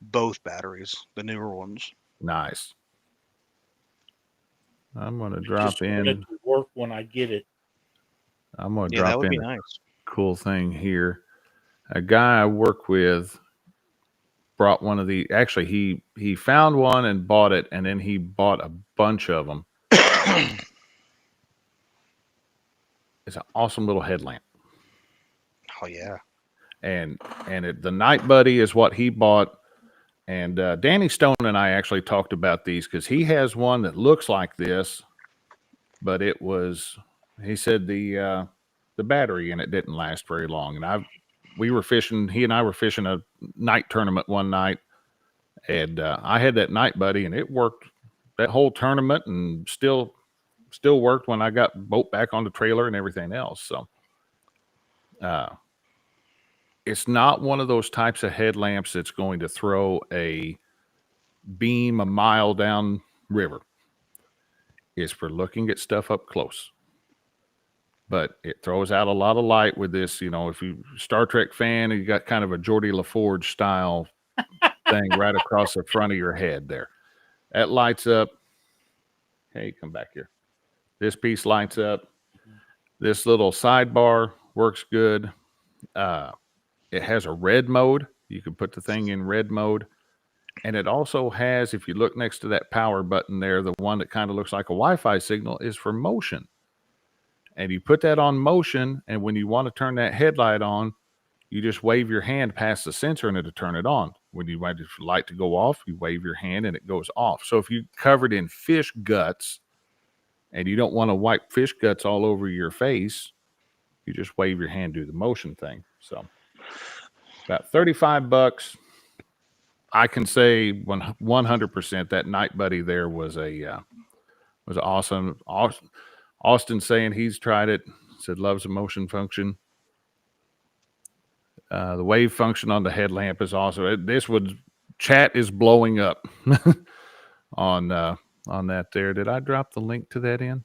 both batteries, the newer ones. Nice. I'm going to I drop just want it in. to work when I get it. I'm going to Yeah, that drop would be in a nice. cool thing here. A guy I work with brought one of the. Actually, he found one and bought it, and then he bought a bunch of them. It's an awesome little headlamp. Oh yeah. And the NightBuddy is what he bought. And Danny Stone and I actually talked about these because he has one that looks like this, but it was. He said the battery in it didn't last very long. And we were fishing. He and I were fishing a night tournament one night, and I had that NightBuddy, and it worked that whole tournament, and still worked when I got boat back on the trailer and everything else. So. It's not one of those types of headlamps that's going to throw a beam a mile down river. It's for looking at stuff up close. But it throws out a lot of light with this. You know, if you Star Trek fan, you got kind of a Geordie LaForge style thing right across the front of your head there. That lights up. Hey, come back here. This piece lights up. This little sidebar works good. It has a red mode. You can put the thing in red mode. And it also has, if you look next to that power button there, the one that kind of looks like a Wi-Fi signal is for motion. And you put that on motion, and when you want to turn that headlight on, you just wave your hand past the sensor and it'll turn it on. When you want the light to go off, you wave your hand and it goes off. So if you're covered in fish guts and you don't want to wipe fish guts all over your face, you just wave your hand, do the motion thing. So about $35. I can say 100% that NightBuddy there was awesome. Austin saying he's tried it, said loves the motion function. The wave function on the headlamp is awesome. Chat is blowing up on that there. Did I drop the link to that in?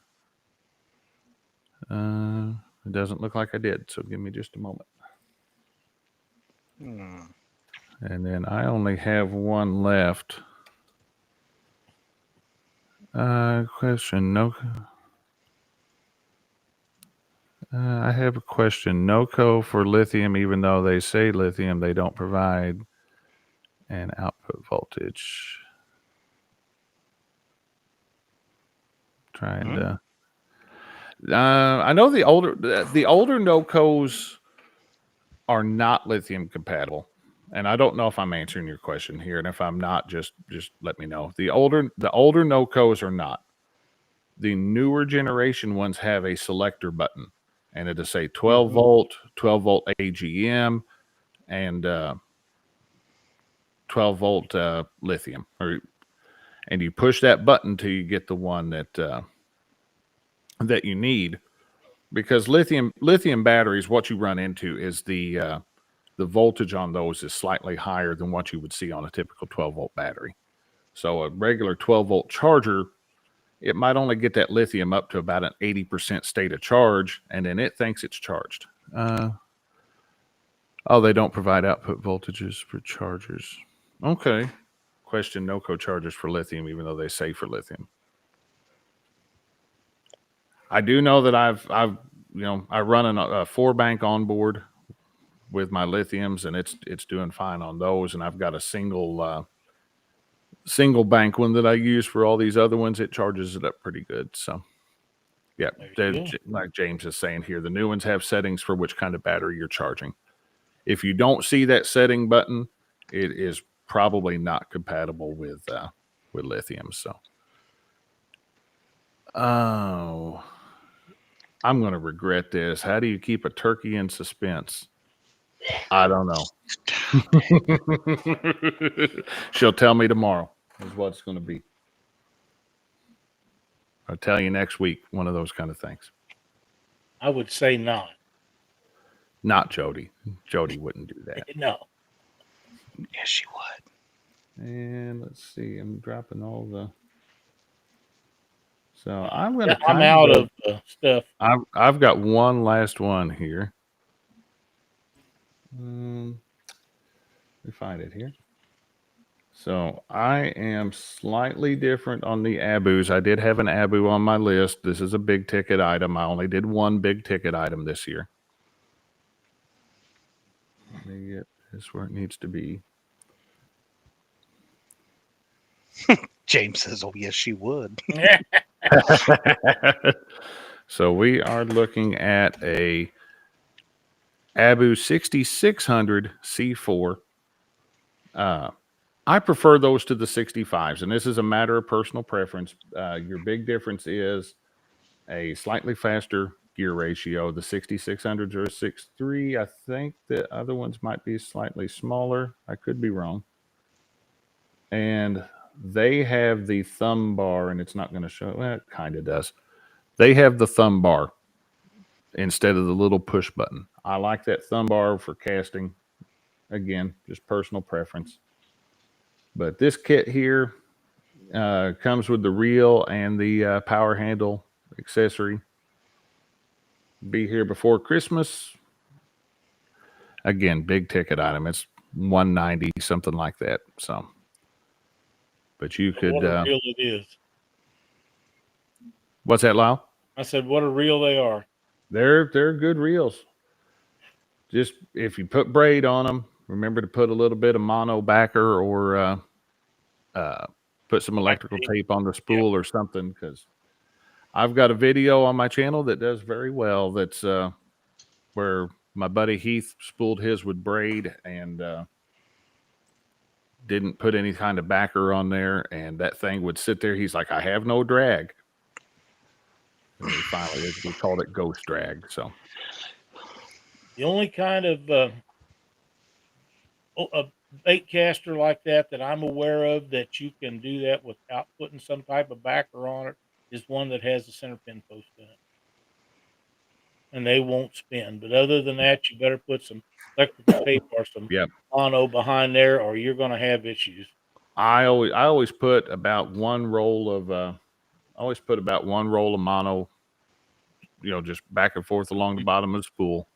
It doesn't look like I did, so give me just a moment. And then I only have one left. Question. No. I have a question. NOCO for lithium, even though they say lithium, they don't provide an output voltage. Trying to. I know the older NOCOs are not lithium compatible, and I don't know if I'm answering your question here, and if I'm not, just let me know. The older NOCOs are not. The newer generation ones have a selector button, and it'll say 12 volt AGM, and 12 volt lithium. And you push that button till you get the one that you need, because lithium batteries, what you run into is the voltage on those is slightly higher than what you would see on a typical 12 volt battery. So a regular 12 volt charger, it might only get that lithium up to about an 80% state of charge, and then it thinks it's charged. They don't provide output voltages for chargers. Okay. Question, NOCO chargers for lithium, even though they say for lithium. I do know that I run a 4-bank onboard with my lithiums, and it's doing fine on those. And I've got a single bank one that I use for all these other ones. It charges it up pretty good. So, yeah, like James is saying here, the new ones have settings for which kind of battery you're charging. If you don't see that setting button, it is probably not compatible with lithium. So, I'm going to regret this. How do you keep a turkey in suspense? I don't know. She'll tell me tomorrow is what it's going to be. I'll tell you next week, one of those kind of things. I would say not. Not Jody. Jody wouldn't do that. No. Yes, she would. And let's see, I'm dropping all the. So I'm going Yeah, to I'm kind out of. of stuff. I've got one last one here. Let me find it here. So I am slightly different on the Abus. I did have an Abu on my list. This is a big ticket item. I only did one big ticket item this year. Let me get this where it needs to be. James says, "Oh yes, she would." So we are looking at a Abu 6600 C4. I prefer those to the 65s, and this is a matter of personal preference. Your big difference is a slightly faster gear ratio. The 6600s are a 6.3. I think the other ones might be slightly smaller. I could be wrong. And they have the thumb bar, and it's not going to show. Well, it kind of does. They have the thumb bar instead of the little push button. I like that thumb bar for casting. Again, just personal preference. But this kit here comes with the reel and the power handle accessory. Be here before Christmas. Again, big ticket item. It's $190, something like that. So, but you could. What a reel it is. What's that, Lyle? I said, what a reel they are. They're good reels. Just if you put braid on them, remember to put a little bit of mono backer or put some electrical tape on the spool or something, because I've got a video on my channel that does very well. That's where my buddy Heath spooled his with braid and didn't put any kind of backer on there, and that thing would sit there. He's like, I have no drag. And we finally, we called it ghost drag. So The only kind of a baitcaster like that I'm aware of that you can do that without putting some type of backer on it is one that has a center pin post in it. And they won't spin. But other than that, you better put some electrical tape or some mono behind there, or you're going to have issues. I always put about one roll of mono, just back and forth along the bottom of the spool.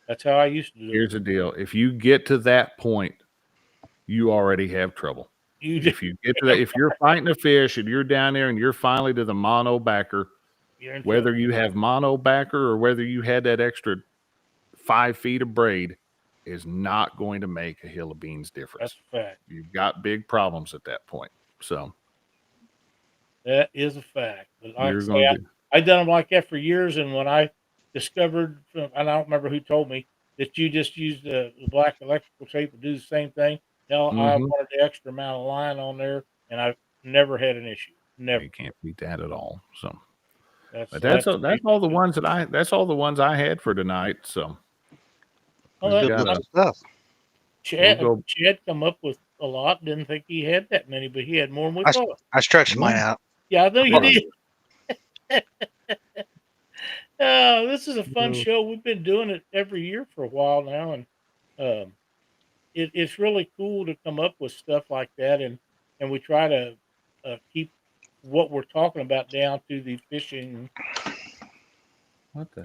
That's how I used to do it. Here's the deal. If you get to that point, you already have trouble. If you get to that, if you're fighting a fish and you're down there and you're finally to the mono backer, whether you have mono backer or whether you had that extra 5 feet of braid, is not going to make a hill of beans difference. That's a fact. You've got big problems at that point. So that is a fact. But like I say, I've done them like that for years, and when I discovered, and I don't remember who told me, that you just use the black electrical tape to do the same thing. Hell, I wanted the extra amount of line on there, and I've never had an issue. Never. You can't beat that at all. So that's all the ones that that's all the ones I had for tonight. So good stuff. Chad come up with a lot. Didn't think he had that many, but he had more than we thought. I stretched mine out. Yeah, I know you did. This is a fun show. We've been doing it every year for a while now, and it's really cool to come up with stuff like that, and we try to keep what we're talking about down to the fishing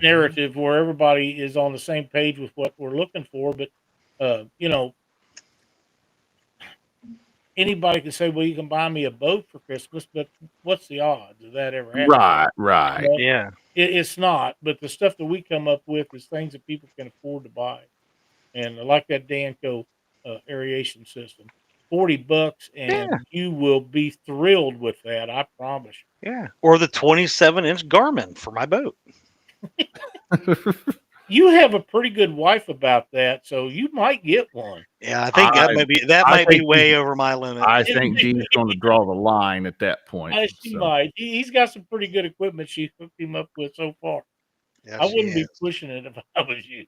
narrative where everybody is on the same page with what we're looking for. But anybody can say, well, you can buy me a boat for Christmas, but what's the odds of that ever happening? Right. Yeah. It's not, but the stuff that we come up with is things that people can afford to buy. And I like that Danco aeration system. $40 and you will be thrilled with that, I promise you. Yeah. Or the 27-inch Garmin for my boat. You have a pretty good wife about that, so you might get one. Yeah, I think that might be way over my limit. I think Dee's going to draw the line at that point. She might. He's got some pretty good equipment she hooked him up with so far. Yeah, I wouldn't be pushing it if I was you.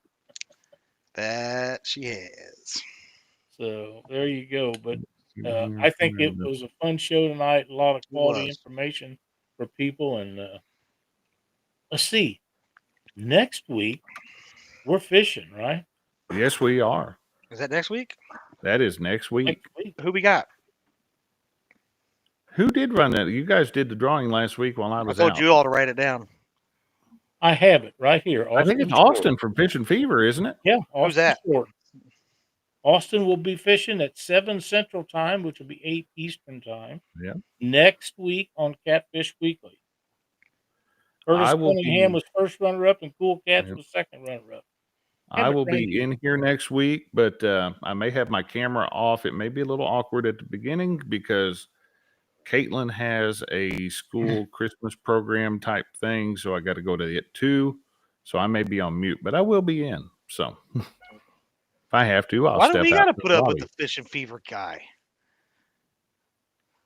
That she has. So there you go. But I think it was a fun show tonight. A lot of quality information for people. And let's see. Next week, we're fishing, right? Yes, we are. Is that next week? That is next week. Next week. Who we got? Who did run that? You guys did the drawing last week while I I was told out. you all to write it down. I have it right here. I think it's Short. Austin from Fish and Fever, isn't it? Yeah, Who's Austin that? Short. Austin will be fishing at 7 Central Time, which will be 8 Eastern Time. Yeah. Next week on Catfish Weekly. Curtis Cunningham was first runner-up, and Cool Cats was second runner-up. I will be in here next week, but I may have my camera off. It may be a little awkward at the beginning because Caitlin has a school Christmas program type thing, so I got to go to it too. So I may be on mute, but I will be in. So if I have to, I'll step out. Why do we got to put up with the Fish and Fever guy?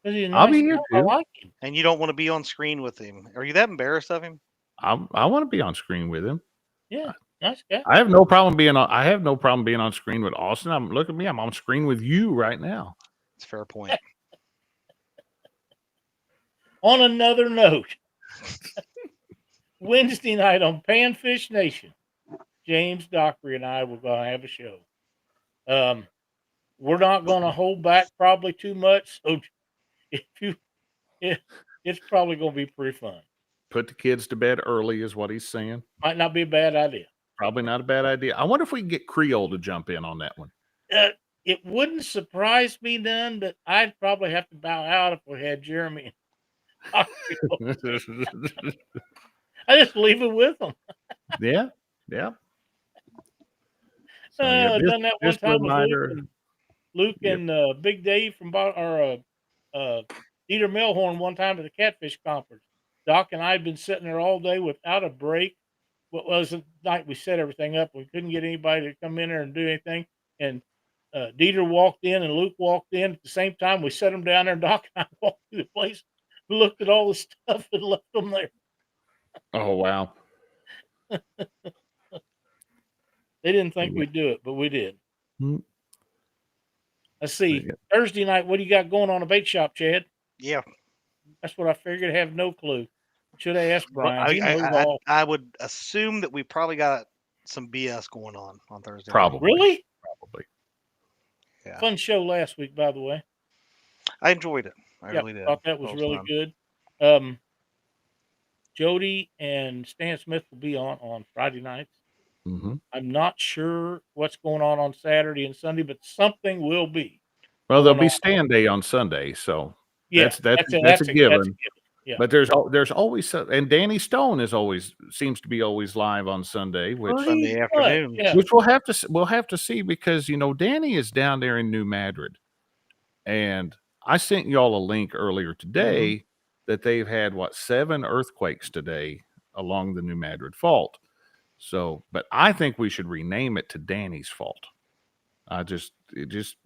I'll be here too. I like him. And you don't want to be on screen with him. Are you that embarrassed of him? I want to be on screen with him. Yeah, nice guy. I have no problem being on. I have no problem being on screen with Austin. Look at me. I'm on screen with you right now. It's a fair point. On another note, Wednesday night on Panfish Nation, James Dockery and I were going to have a show. We're not going to hold back probably too much. So it's probably going to be pretty fun. Put the kids to bed early is what he's saying. Might not be a bad idea. Probably not a bad idea. I wonder if we can get Creole to jump in on that one. It wouldn't surprise me none, but I'd probably have to bow out if we had Jeremy. I just leave it with them. Yeah. So, I've done that one time reminder, with Luke and Big Dave from Dieter Melhorn one time at the Catfish Conference. Doc and I had been sitting there all day without a break. What was the night we set everything up? We couldn't get anybody to come in there and do anything. And Dieter walked in and Luke walked in at the same time. We set them down there, and Doc and I walked through the place, looked at all the stuff, and left them there. Oh, wow. They didn't think we'd do it, but we did. Hmm. Let's see. Thursday night, what do you got going on a bait shop, Chad? Yeah. That's what I figured. I have no clue. Should I ask Brian? I would assume that we probably got some BS going on Thursday. Probably. Really? Probably. Yeah. Fun show last week, by the way. I enjoyed it. I really did. Thought that was really good. Jody and Stan Smith will be on Friday nights. Mm-hmm. I'm not sure what's going on Saturday and Sunday, but something will be. Well, there'll be stand day on Sunday, so that's a given. Yeah. But there's always, and Danny Stone seems to be always live on Sunday, which Sunday afternoon, which we'll have to see because Danny is down there in New Madrid, and I sent y'all a link earlier today that they've had 7 earthquakes today along the New Madrid Fault. So, but I think we should rename it to Danny's Fault. It just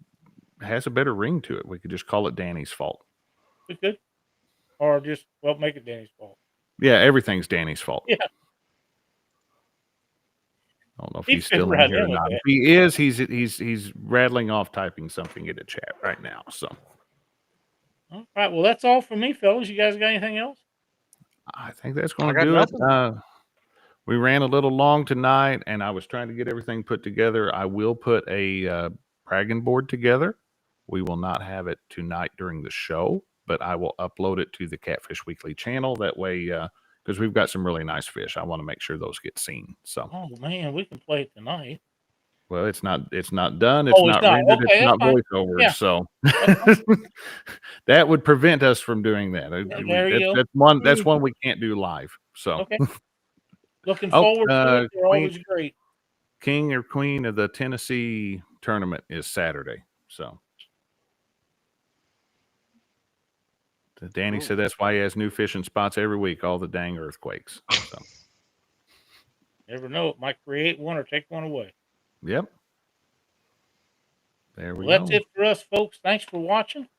has a better ring to it. We could just call it Danny's Fault. We could. Or just, make it Danny's fault. Yeah, everything's Danny's fault. Yeah. I don't know if he's still in here or not. If he is, he's rattling off typing something in the chat right now. So. All right. Well, that's all from me, fellas. You guys got anything else? I think that's going to do it. We ran a little long tonight, and I was trying to get everything put together. I will put a bragging board together. We will not have it tonight during the show, but I will upload it to the Catfish Weekly channel. That way, because we've got some really nice fish. I want to make sure those get seen. So. Oh, man, we can play it tonight. Well, it's not done. It's not rendered. Okay, it's not voiceover. Yeah. So that would prevent us from doing that. That's one we can't do live. So okay. Looking forward to it. They're always great. King or Queen of the Tennessee tournament is Saturday. So Danny said that's why he has new fishing spots every week, all the dang earthquakes. So. Never know. It might create one or take one away. Yep. There we go. That's it for us, folks. Thanks for watching.